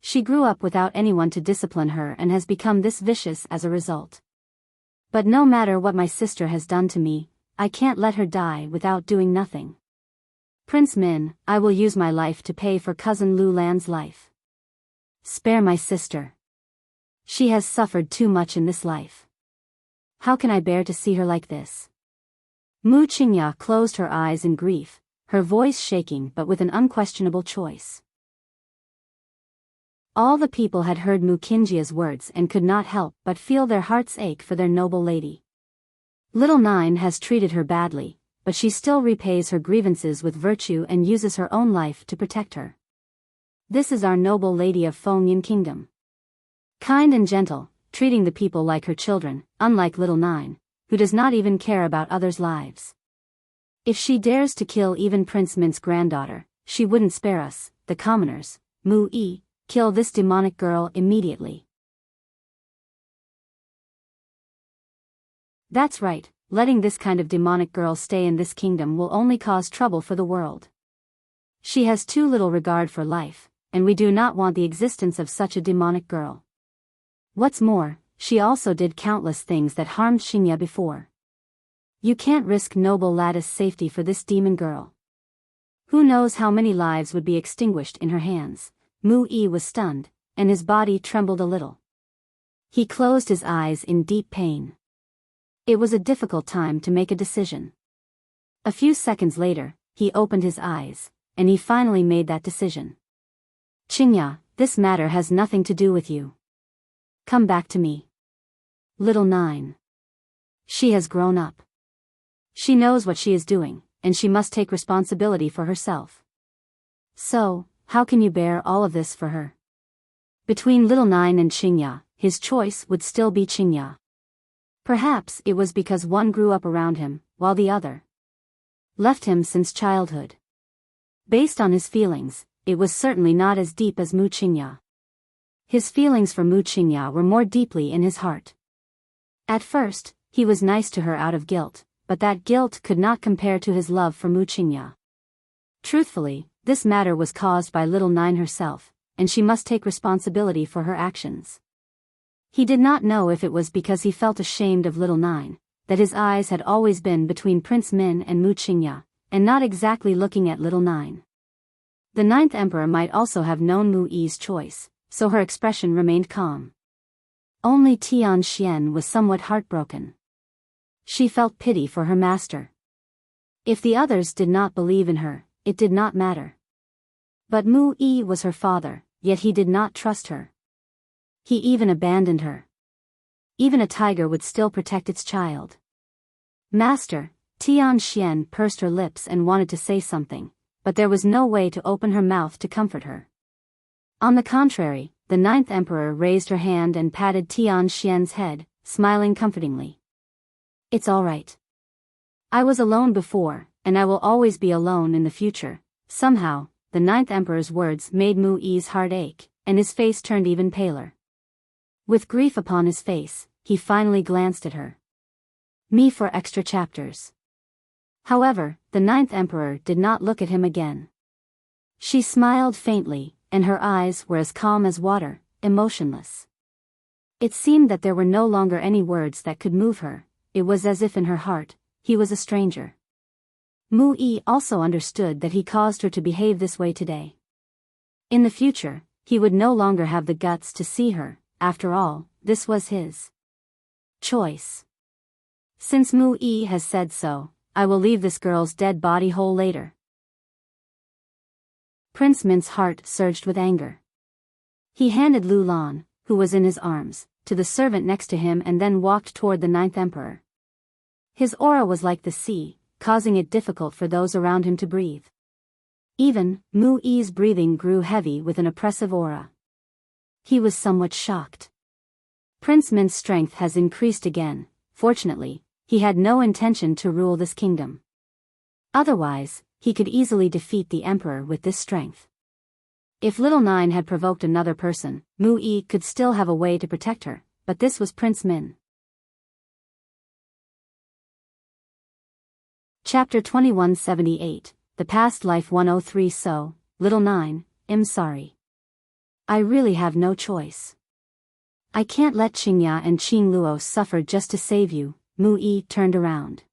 S1: She grew up without anyone to discipline her and has become this vicious as a result. But no matter what my sister has done to me, I can't let her die without doing nothing. Prince Min, I will use my life to pay for cousin Lu Lan's life. Spare my sister. She has suffered too much in this life. How can I bear to see her like this?" Mu Qingya closed her eyes in grief, her voice shaking but with an unquestionable choice. All the people had heard Mu Qingya's words and could not help but feel their hearts ache for their noble lady. Little Nine has treated her badly, but she still repays her grievances with virtue and uses her own life to protect her. This is our noble lady of Fengyan Kingdom. Kind and gentle, treating the people like her children, unlike little Nine, who does not even care about others' lives. If she dares to kill even Prince Min's granddaughter, she wouldn't spare us, the commoners. Mu Yi, kill this demonic girl immediately. That's right, letting this kind of demonic girl stay in this kingdom will only cause trouble for the world. She has too little regard for life, and we do not want the existence of such a demonic girl. What's more, she also did countless things that harmed Xingya before. You can't risk noble lattice safety for this demon girl. Who knows how many lives would be extinguished in her hands. Mu Yi was stunned, and his body trembled a little. He closed his eyes in deep pain. It was a difficult time to make a decision. A few seconds later, he opened his eyes, and he finally made that decision. "Qingya, this matter has nothing to do with you. Come back to me. Little Nine. She has grown up. She knows what she is doing, and she must take responsibility for herself. So, how can you bear all of this for her?" Between little Nine and Qingya, his choice would still be Qingya. Perhaps it was because one grew up around him, while the other left him since childhood. Based on his feelings, it was certainly not as deep as Mu Qingya. His feelings for Mu Qingya were more deeply in his heart. At first, He was nice to her out of guilt, but that guilt could not compare to his love for Mu Qingya. Truthfully, this matter was caused by little Nine herself, and she must take responsibility for her actions. He did not know if it was because he felt ashamed of little Nine, that his eyes had always been between Prince Min and Mu Qingya, and not exactly looking at little Nine. The ninth emperor might also have known Mu Yi's choice, so her expression remained calm. Only Tian Xian was somewhat heartbroken. She felt pity for her master. If the others did not believe in her, it did not matter. But Mu Yi was her father, yet he did not trust her. He even abandoned her. Even a tiger would still protect its child. Master, Tian Xian pursed her lips and wanted to say something, but there was no way to open her mouth to comfort her. On the contrary, the ninth emperor raised her hand and patted Tian Xian's head, smiling comfortingly. It's all right. I was alone before, and I will always be alone in the future. Somehow, the ninth emperor's words made Mu Yi's heart ache, and his face turned even paler. With grief upon his face, he finally glanced at her. Me for extra chapters. However, the ninth emperor did not look at him again. She smiled faintly, and her eyes were as calm as water, emotionless. It seemed that there were no longer any words that could move her. It was as if in her heart, he was a stranger. Mu Yi also understood that he caused her to behave this way today. In the future, he would no longer have the guts to see her. After all, this was his choice. Since Mu Yi has said so, I will leave this girl's dead body whole later. Prince Min's heart surged with anger. He handed Lu Lan, who was in his arms, to the servant next to him and then walked toward the ninth emperor. His aura was like the sea, causing it difficult for those around him to breathe. Even Mu Yi's breathing grew heavy with an oppressive aura. He was somewhat shocked. Prince Min's strength has increased again. Fortunately, he had no intention to rule this kingdom. Otherwise, he could easily defeat the emperor with this strength. If little Nine had provoked another person, Mu Yi could still have a way to protect her, but this was Prince Min. Chapter 2178, The Past Life 103. So, little Nine, I'm sorry. I really have no choice. I can't let Qingya and Qing Luo suffer just to save you. Mu Yi turned around.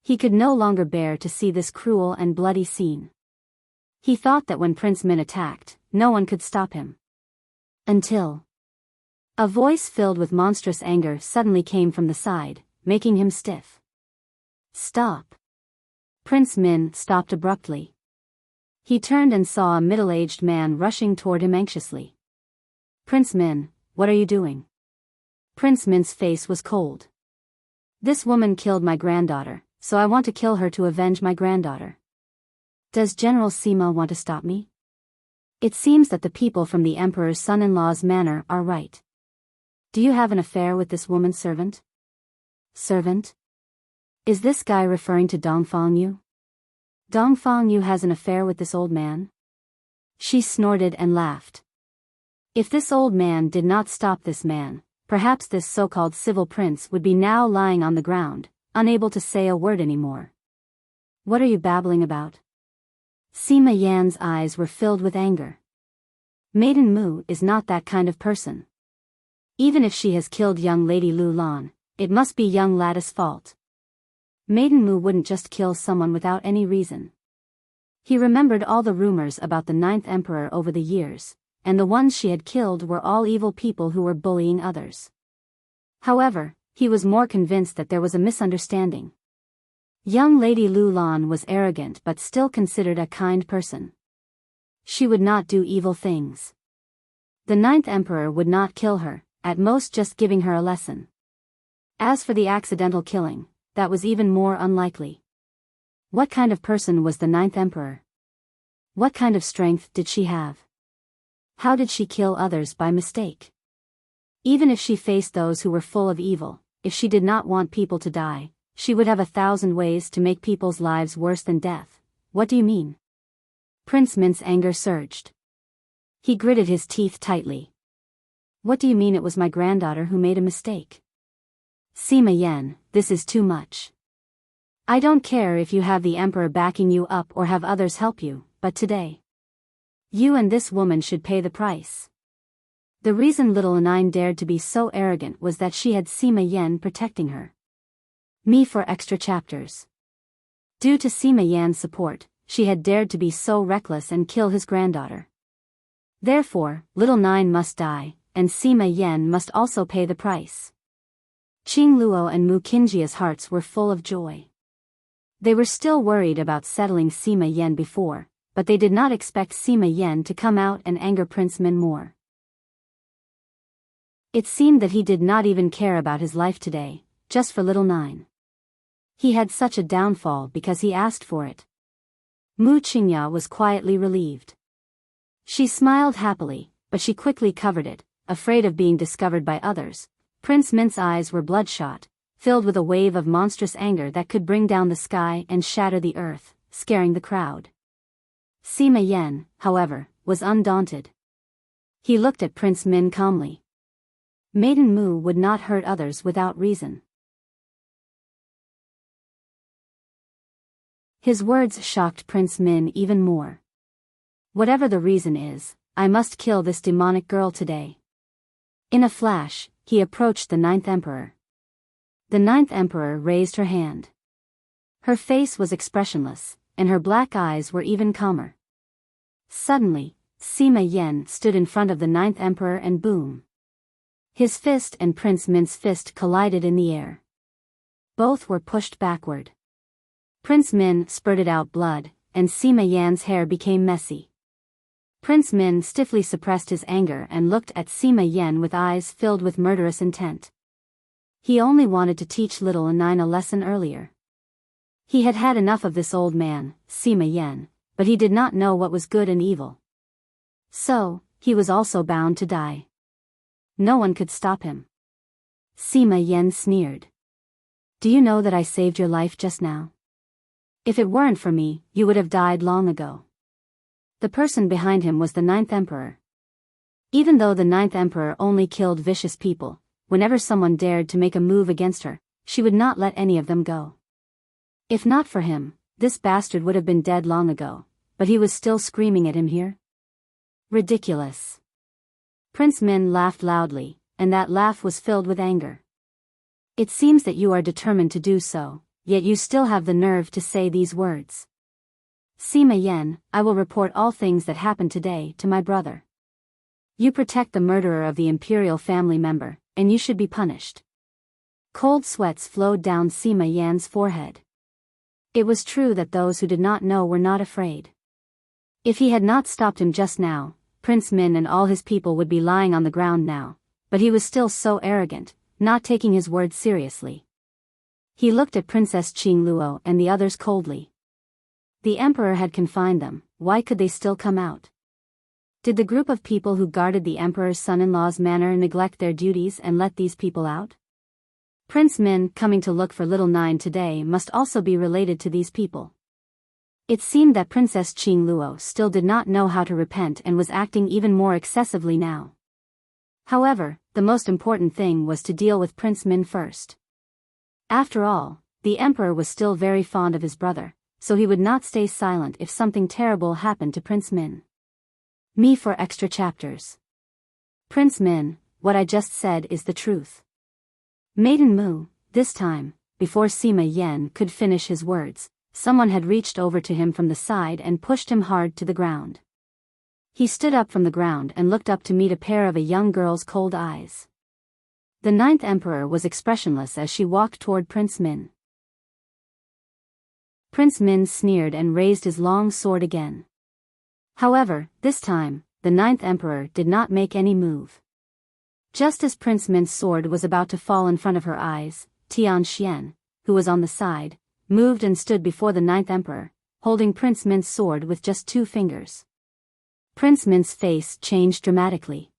S1: He could no longer bear to see this cruel and bloody scene. He thought that when Prince Min attacked, no one could stop him. Until a voice filled with monstrous anger suddenly came from the side, making him stiff. Stop. Prince Min stopped abruptly. He turned and saw a middle-aged man rushing toward him anxiously. Prince Min, what are you doing? Prince Min's face was cold. This woman killed my granddaughter, so I want to kill her to avenge my granddaughter. Does General Sima want to stop me? It seems that the people from the Emperor's son-in-law's manor are right. Do you have an affair with this woman's servant? Servant? Is this guy referring to Dongfang Yu? Dongfang Yu has an affair with this old man? She snorted and laughed. If this old man did not stop this man, perhaps this so-called civil prince would be now lying on the ground, unable to say a word anymore. What are you babbling about? Sima Yan's eyes were filled with anger. Maiden Mu is not that kind of person. Even if she has killed young Lady Lu Lan, it must be young lad's fault. Maiden Mu wouldn't just kill someone without any reason. He remembered all the rumors about the ninth emperor over the years, and the ones she had killed were all evil people who were bullying others. However, he was more convinced that there was a misunderstanding. Young Lady Lu Lan was arrogant but still considered a kind person. She would not do evil things. The ninth emperor would not kill her, at most just giving her a lesson. As for the accidental killing, that was even more unlikely. What kind of person was the ninth emperor? What kind of strength did she have? How did she kill others by mistake? Even if she faced those who were full of evil, if she did not want people to die, she would have 1,000 ways to make people's lives worse than death. What do you mean? Prince Min's anger surged. He gritted his teeth tightly. What do you mean it was my granddaughter who made a mistake? Sima Yan, this is too much. I don't care if you have the emperor backing you up or have others help you, but today, you and this woman should pay the price. The reason little Nine dared to be so arrogant was that she had Sima Yan protecting her. Me for extra chapters. Due to Sima Yan's support, she had dared to be so reckless and kill his granddaughter. Therefore, little Nine must die, and Sima Yan must also pay the price. Qing Luo and Mu Qingjia's hearts were full of joy. They were still worried about settling Sima Yan before, but they did not expect Sima Yan to come out and anger Prince Min more. It seemed that he did not even care about his life today, just for little Nine. He had such a downfall because he asked for it. Mu Qingya was quietly relieved. She smiled happily, but she quickly covered it, afraid of being discovered by others. Prince Min's eyes were bloodshot, filled with a wave of monstrous anger that could bring down the sky and shatter the earth, scaring the crowd. Sima Yan, however, was undaunted. He looked at Prince Min calmly. Maiden Mu would not hurt others without reason. His words shocked Prince Min even more. Whatever the reason is, I must kill this demonic girl today. In a flash, he approached the Ninth Emperor. The Ninth Emperor raised her hand. Her face was expressionless, and her black eyes were even calmer. Suddenly, Sima Yan stood in front of the Ninth Emperor and boom. His fist and Prince Min's fist collided in the air. Both were pushed backward. Prince Min spurted out blood, and Sima Yan's hair became messy. Prince Min stiffly suppressed his anger and looked at Sima Yan with eyes filled with murderous intent. He only wanted to teach little Nine a lesson earlier. He had had enough of this old man, Sima Yan, but he did not know what was good and evil. So, he was also bound to die. No one could stop him. Sima Yan sneered. Do you know that I saved your life just now? If it weren't for me, you would have died long ago. The person behind him was the Ninth Emperor. Even though the Ninth Emperor only killed vicious people, whenever someone dared to make a move against her, she would not let any of them go. If not for him, this bastard would have been dead long ago, but he was still screaming at him here. Ridiculous. Prince Min laughed loudly, and that laugh was filled with anger. It seems that you are determined to do so, yet you still have the nerve to say these words. Sima Yan, I will report all things that happened today to my brother. You protect the murderer of the imperial family member, and you should be punished. Cold sweats flowed down Sima Yan's forehead. It was true that those who did not know were not afraid. If he had not stopped him just now, Prince Min and all his people would be lying on the ground now, but he was still so arrogant, not taking his words seriously. He looked at Princess Qing Luo and the others coldly. The emperor had confined them, why could they still come out? Did the group of people who guarded the emperor's son-in-law's manor neglect their duties and let these people out? Prince Min coming to look for little Nine today must also be related to these people. It seemed that Princess Qing Luo still did not know how to repent and was acting even more excessively now. However, the most important thing was to deal with Prince Min first. After all, the emperor was still very fond of his brother, so he would not stay silent if something terrible happened to Prince Min. Me for extra chapters. Prince Min, what I just said is the truth. Maiden Mu, this time, before Sima Yan could finish his words, someone had reached over to him from the side and pushed him hard to the ground. He stood up from the ground and looked up to meet a pair of a young girl's cold eyes. The Ninth Emperor was expressionless as she walked toward Prince Min. Prince Min sneered and raised his long sword again. However, this time, the Ninth Emperor did not make any move. Just as Prince Min's sword was about to fall in front of her eyes, Tian Xian, who was on the side, moved and stood before the Ninth Emperor, holding Prince Min's sword with just 2 fingers. Prince Min's face changed dramatically.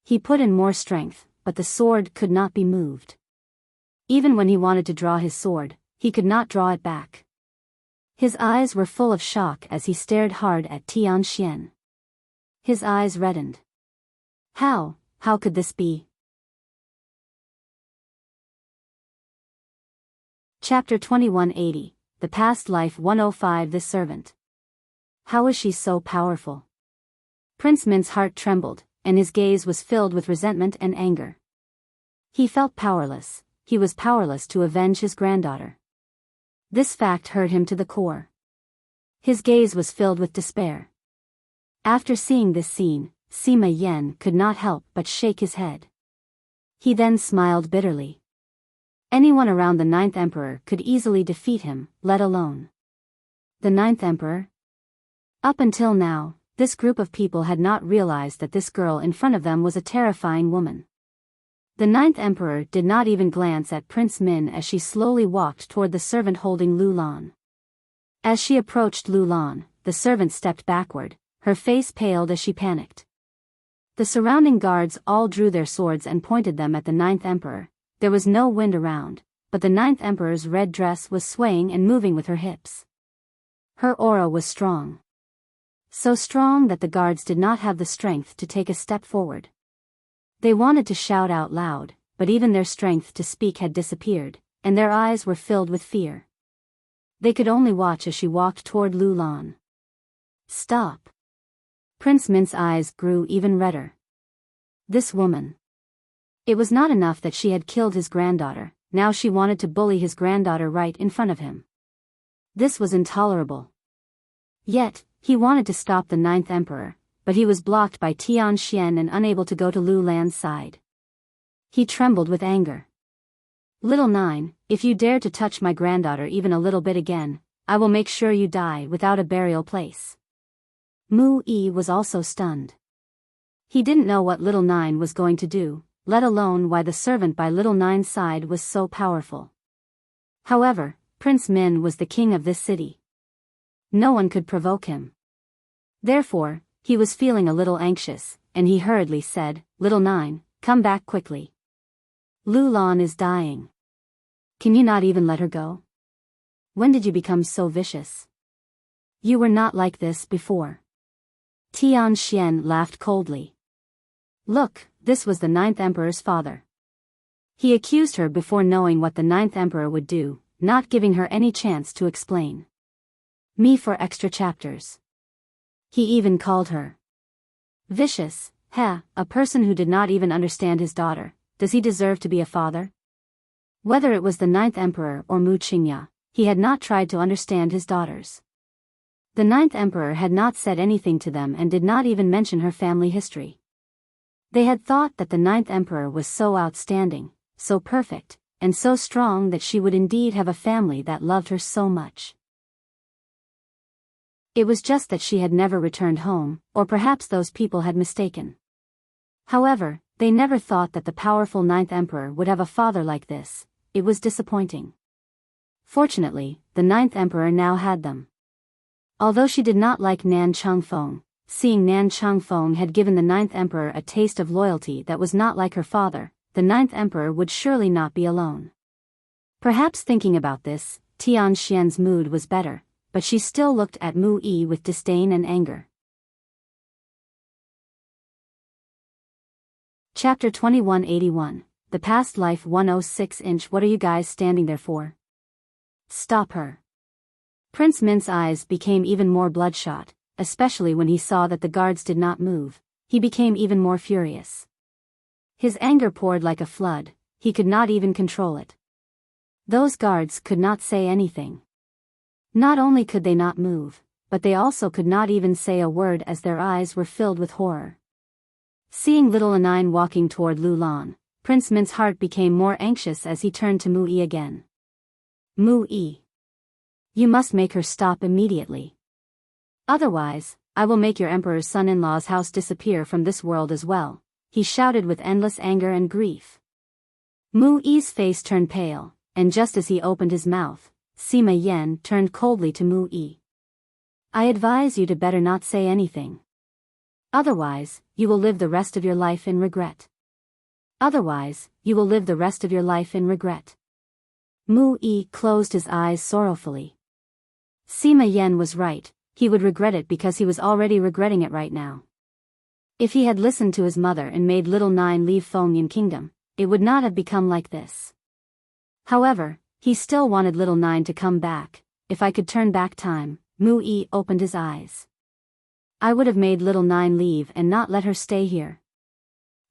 S1: He put in more strength, but the sword could not be moved. Even when he wanted to draw his sword, he could not draw it back. His eyes were full of shock as he stared hard at Tian Xian. His eyes reddened. How could this be? Chapter 2180, The Past Life 105. This servant. How is she so powerful? Prince Min's heart trembled, and his gaze was filled with resentment and anger. He felt powerless. He was powerless to avenge his granddaughter. This fact hurt him to the core. His gaze was filled with despair. After seeing this scene, Sima Yan could not help but shake his head. He then smiled bitterly. Anyone around the 9th Emperor could easily defeat him, let alone the 9th Emperor. Up until now, this group of people had not realized that this girl in front of them was a terrifying woman. The 9th Emperor did not even glance at Prince Min as she slowly walked toward the servant holding Lu Lan. As she approached Lu Lan, the servant stepped backward, her face paled as she panicked. The surrounding guards all drew their swords and pointed them at the 9th Emperor. There was no wind around, but the 9th Emperor's red dress was swaying and moving with her hips. Her aura was strong. So strong that the guards did not have the strength to take a step forward. They wanted to shout out loud, but even their strength to speak had disappeared, and their eyes were filled with fear. They could only watch as she walked toward Lu Lan. Stop! Prince Min's eyes grew even redder. This woman. It was not enough that she had killed his granddaughter, now she wanted to bully his granddaughter right in front of him. This was intolerable. Yet, he wanted to stop the 9th Emperor, but he was blocked by Tian Xian and unable to go to Lu Lan's side. He trembled with anger. Little 9, if you dare to touch my granddaughter even a little bit again, I will make sure you die without a burial place. Mu Yi was also stunned. He didn't know what Little 9 was going to do, let alone why the servant by Little 9's side was so powerful. However, Prince Min was the king of this city. No one could provoke him. Therefore, he was feeling a little anxious, and he hurriedly said, Little 9, come back quickly. Lu Lan is dying. Can you not even let her go? When did you become so vicious? You were not like this before. Tian Xian laughed coldly. Look, this was the 9th Emperor's father. He accused her before knowing what the 9th Emperor would do, not giving her any chance to explain. Me for extra chapters. He even called her vicious. A person who did not even understand his daughter, does he deserve to be a father? Whether it was the 9th Emperor or Mu Qingya, he had not tried to understand his daughters. The 9th Emperor had not said anything to them and did not even mention her family history. They had thought that the 9th Emperor was so outstanding, so perfect, and so strong that she would indeed have a family that loved her so much. It was just that she had never returned home, or perhaps those people had mistaken. However, they never thought that the powerful 9th Emperor would have a father like this. It was disappointing. Fortunately, the 9th Emperor now had them. Although she did not like Nan Changfeng, seeing Nan Changfeng had given the 9th Emperor a taste of loyalty that was not like her father, the 9th Emperor would surely not be alone. Perhaps thinking about this, Tian Xian's mood was better, but she still looked at Mu Yi with disdain and anger. Chapter 2181, The Past Life 106. What are you guys standing there for? Stop her. Prince Min's eyes became even more bloodshot, especially when he saw that the guards did not move. He became even more furious. His anger poured like a flood, he could not even control it. Those guards could not say anything. Not only could they not move, but they also could not even say a word as their eyes were filled with horror. Seeing little Anine walking toward Lu Lan, Prince Min's heart became more anxious as he turned to Mu Yi again. Mu Yi. You must make her stop immediately. Otherwise, I will make your emperor's son-in-law's house disappear from this world as well, he shouted with endless anger and grief. Mu Yi's face turned pale, and just as he opened his mouth, Sima Yan turned coldly to Mu Yi. I advise you to better not say anything. Otherwise, you will live the rest of your life in regret. Otherwise, you will live the rest of your life in regret. Mu Yi closed his eyes sorrowfully. Sima Yan was right, he would regret it because he was already regretting it right now. If he had listened to his mother and made little Nine leave Fengyan Kingdom, it would not have become like this. However, He still wanted little Nine to come back. If I could turn back time, Mu-yi opened his eyes. I would have made little Nine leave and not let her stay here.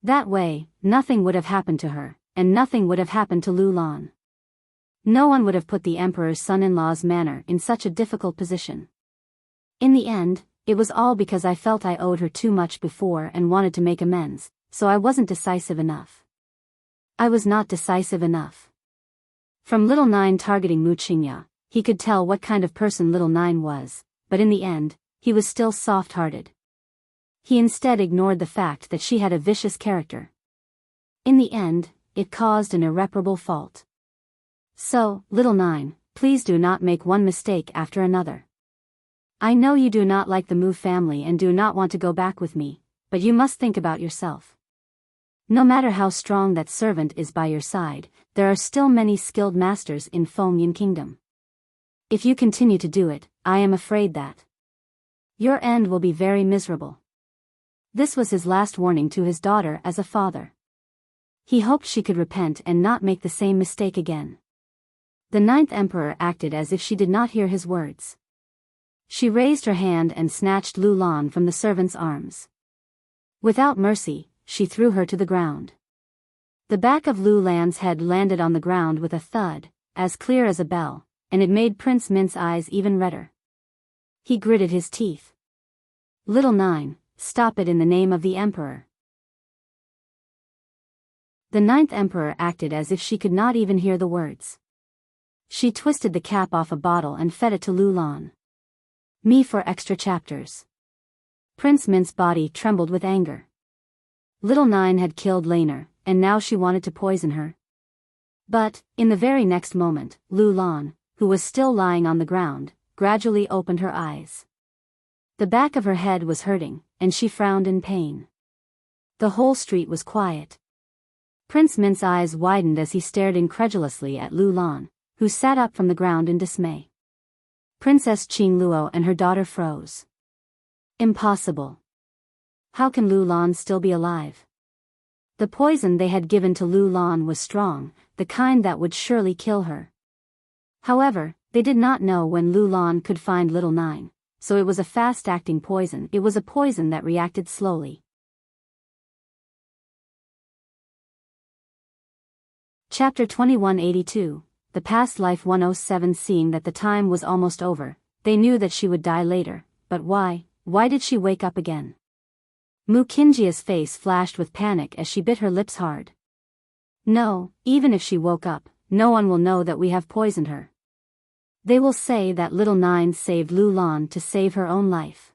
S1: That way, nothing would have happened to her, and nothing would have happened to Lu Lan. No one would have put the emperor's son-in-law's manor in such a difficult position. In the end, it was all because I felt I owed her too much before and wanted to make amends, so I wasn't decisive enough. I was not decisive enough. From little Nine targeting Mu Qingya, he could tell what kind of person little Nine was, but in the end, he was still soft-hearted. He instead ignored the fact that she had a vicious character. In the end, it caused an irreparable fault. So, little Nine, please do not make one mistake after another. I know you do not like the Mu family and do not want to go back with me, but you must think about yourself. No matter how strong that servant is by your side, there are still many skilled masters in Fengyan Kingdom. If you continue to do it, I am afraid that your end will be very miserable. This was his last warning to his daughter as a father. He hoped she could repent and not make the same mistake again. The ninth emperor acted as if she did not hear his words. She raised her hand and snatched Lu Lan from the servant's arms. Without mercy, she threw her to the ground. The back of Lu Lan's head landed on the ground with a thud, as clear as a bell, and it made Prince Mint's eyes even redder. He gritted his teeth. Little Nine, stop it in the name of the emperor. The ninth emperor acted as if she could not even hear the words. She twisted the cap off a bottle and fed it to Lu Lan. Me for extra chapters. Prince Mint's body trembled with anger. Little Nine had killed Laner, and now she wanted to poison her. But, in the very next moment, Lu Lan, who was still lying on the ground, gradually opened her eyes. The back of her head was hurting, and she frowned in pain. The whole street was quiet. Prince Mint's eyes widened as he stared incredulously at Lu Lan, who sat up from the ground in dismay. Princess Qingluo and her daughter froze. Impossible. How can Lu Lan still be alive? The poison they had given to Lu Lan was strong, the kind that would surely kill her. However, they did not know when Lu Lan could find little Nine, so it was a fast-acting poison. It was a poison that reacted slowly. Chapter 2182, The Past Life 107. Seeing that the time was almost over, they knew that she would die later, but why did she wake up again? Mu Qingya's face flashed with panic as she bit her lips hard. No, even if she woke up, no one will know that we have poisoned her. They will say that little Nine saved Lu Lan to save her own life.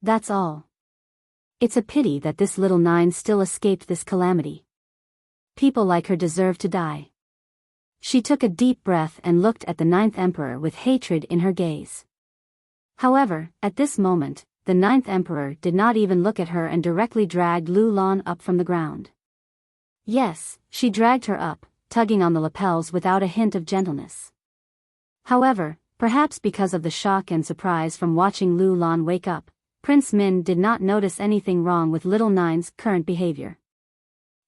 S1: That's all. It's a pity that this little Nine still escaped this calamity. People like her deserve to die. She took a deep breath and looked at the ninth emperor with hatred in her gaze. However, at this moment, the ninth emperor did not even look at her and directly dragged Lu Lan up from the ground. Yes, she dragged her up, tugging on the lapels without a hint of gentleness. However, perhaps because of the shock and surprise from watching Lu Lan wake up, Prince Min did not notice anything wrong with little Nine's current behavior.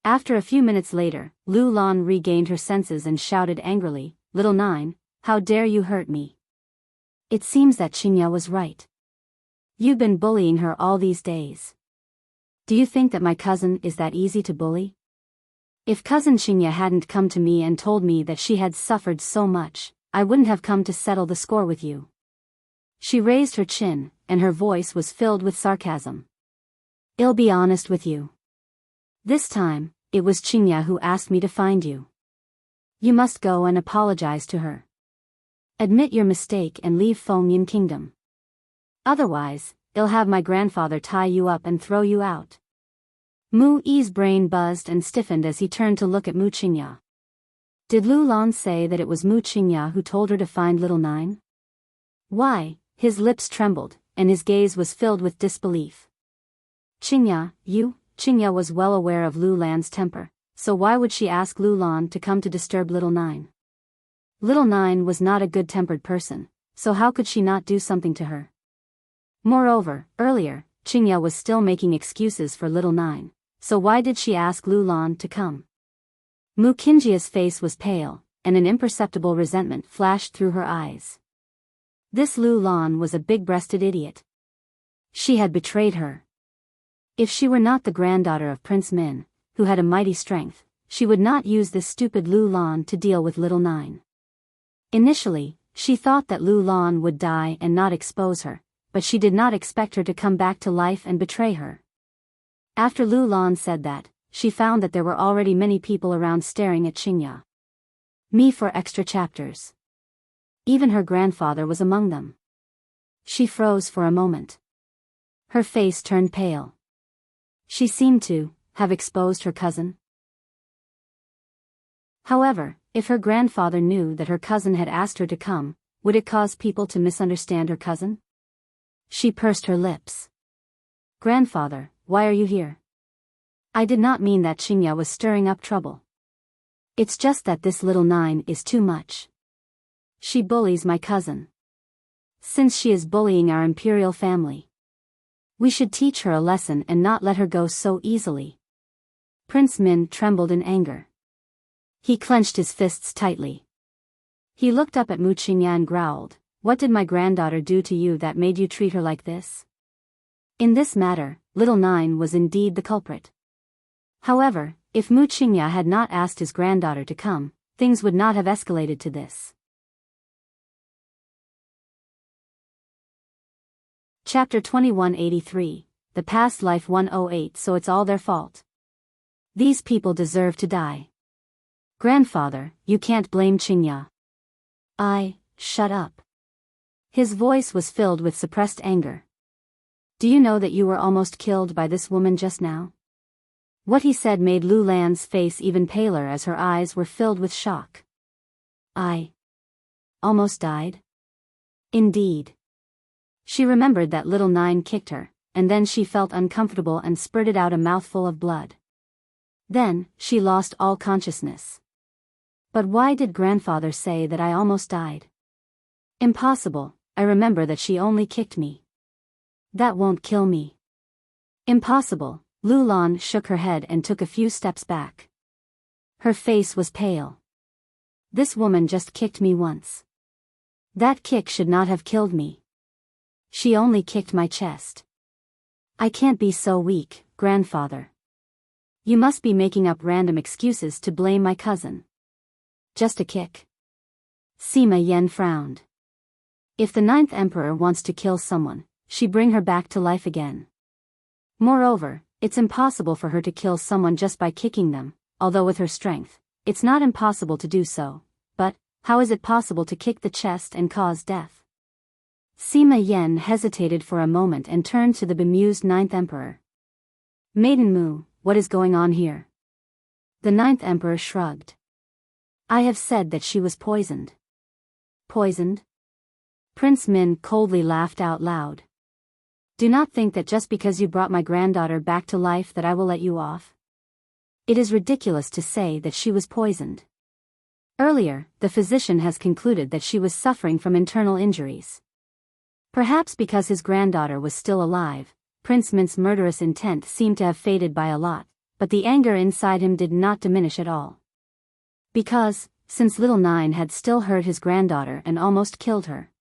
S1: After a few minutes later, Lu Lan regained her senses and shouted angrily, "Little Nine, how dare you hurt me?" It seems that Qingya was right. You've been bullying her all these days. Do you think that my cousin is that easy to bully? If cousin Qingya hadn't come to me and told me that she had suffered so much, I wouldn't have come to settle the score with you. She raised her chin, and her voice was filled with sarcasm. I'll be honest with you. This time, it was Qingya who asked me to find you. You must go and apologize to her. Admit your mistake and leave Fengyan Kingdom. Otherwise, I'll have my grandfather tie you up and throw you out. Mu-yi's brain buzzed and stiffened as he turned to look at Mu Qingya. Did Lu Lan say that it was Mu Qingya who told her to find little Nine? Why? His lips trembled, and his gaze was filled with disbelief. Qingya, you? Qingya was well aware of Lu Lan's temper, so why would she ask Lu Lan to come to disturb little Nine? Little Nine was not a good-tempered person, so how could she not do something to her? Moreover, earlier, Qingya was still making excuses for little Nine, so why did she ask Lu Lan to come? Mu Qingya's face was pale, and an imperceptible resentment flashed through her eyes. This Lu Lan was a big-breasted idiot. She had betrayed her. If she were not the granddaughter of Prince Min, who had a mighty strength, she would not use this stupid Lu Lan to deal with little Nine. Initially, she thought that Lu Lan would die and not expose her, but she did not expect her to come back to life and betray her. After Lu Lan said that, she found that there were already many people around staring at Qingya. Me for extra chapters. Even her grandfather was among them. She froze for a moment. Her face turned pale. She seemed to have exposed her cousin. However, if her grandfather knew that her cousin had asked her to come, would it cause people to misunderstand her cousin? She pursed her lips. Grandfather, why are you here? I did not mean that Qingya was stirring up trouble. It's just that this little Nine is too much. She bullies my cousin. Since she is bullying our imperial family, we should teach her a lesson and not let her go so easily. Prince Min trembled in anger. He clenched his fists tightly. He looked up at Mu Qingya and growled, "What did my granddaughter do to you that made you treat her like this?" In this matter, little Nine was indeed the culprit. However, if Mu Qingya had not asked his granddaughter to come, things would not have escalated to this. Chapter 2183, The Past Life 108. So it's all their fault. These people deserve to die. Grandfather, you can't blame Qingya. Shut up. His voice was filled with suppressed anger. Do you know that you were almost killed by this woman just now? What he said made Lu Lan's face even paler as her eyes were filled with shock. I almost died? Indeed. She remembered that little Nine kicked her, and then she felt uncomfortable and spurted out a mouthful of blood. Then, she lost all consciousness. But why did grandfather say that I almost died? Impossible, I remember that she only kicked me. That won't kill me. Impossible. Lu Lan shook her head and took a few steps back. Her face was pale. This woman just kicked me once. That kick should not have killed me. She only kicked my chest. I can't be so weak, grandfather. You must be making up random excuses to blame my cousin. Just a kick. Sima Yan frowned. If the 9th emperor wants to kill someone, she bring her back to life again. Moreover, it's impossible for her to kill someone just by kicking them, although with her strength, it's not impossible to do so, but, how is it possible to kick the chest and cause death? Sima Yan hesitated for a moment and turned to the bemused 9th emperor. Maiden Mu, what is going on here? The 9th emperor shrugged. I have said that she was poisoned. Poisoned? Prince Min coldly laughed out loud. Do not think that just because you brought my granddaughter back to life that I will let you off. It is ridiculous to say that she was poisoned. Earlier, the physician has concluded that she was suffering from internal injuries. Perhaps because his granddaughter was still alive, Prince Min's murderous intent seemed to have faded by a lot, but the anger inside him did not diminish at all. Because, since little Nine had still hurt his granddaughter and almost killed her,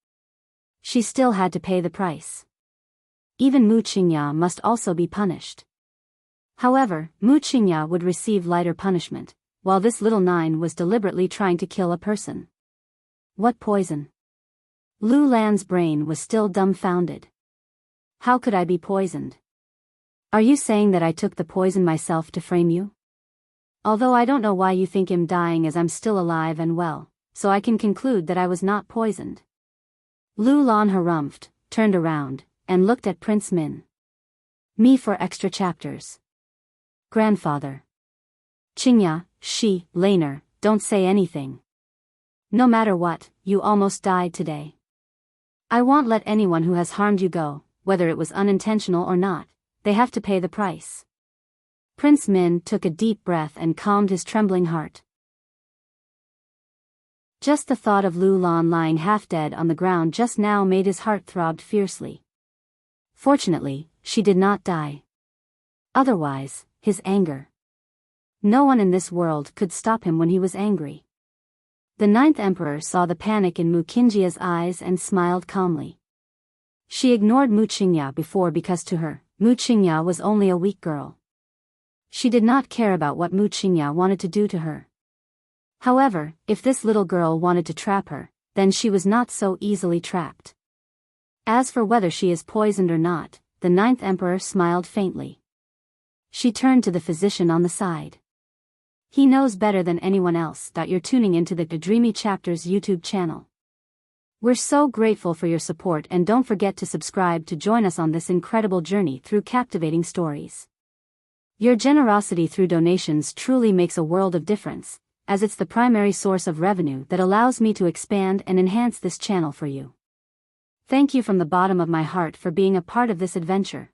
S1: she still had to pay the price. Even Mu Qingya must also be punished. However, Mu Qingya would receive lighter punishment, while this little Nine was deliberately trying to kill a person. What poison? Lu Lan's brain was still dumbfounded. How could I be poisoned? Are you saying that I took the poison myself to frame you? Although I don't know why you think I'm dying as I'm still alive and well, so I can conclude that I was not poisoned. Lu Lan harumphed, turned around, and looked at Prince Min. Me for extra chapters. Grandfather. Qingya, Laner, don't say anything. No matter what, you almost died today. I won't let anyone who has harmed you go, whether it was unintentional or not, they have to pay the price. Prince Min took a deep breath and calmed his trembling heart. Just the thought of Lu Lan lying half dead on the ground just now made his heart throb fiercely. Fortunately, she did not die. Otherwise, his anger. No one in this world could stop him when he was angry. The ninth emperor saw the panic in Mu Qingjia's eyes and smiled calmly. She ignored Mu Qingya before because to her, Mu Qingya was only a weak girl. She did not care about what Mu Qingya wanted to do to her. However, if this little girl wanted to trap her, then she was not so easily trapped. As for whether she is poisoned or not, the ninth emperor smiled faintly. She turned to the physician on the side. He knows better than anyone else that you're tuning into the Dreamy Chapters YouTube channel. We're so grateful for your support, and don't forget to subscribe to join us on this incredible journey through captivating stories. Your generosity through donations truly makes a world of difference, as it's the primary source of revenue that allows me to expand and enhance this channel for you. Thank you from the bottom of my heart for being a part of this adventure.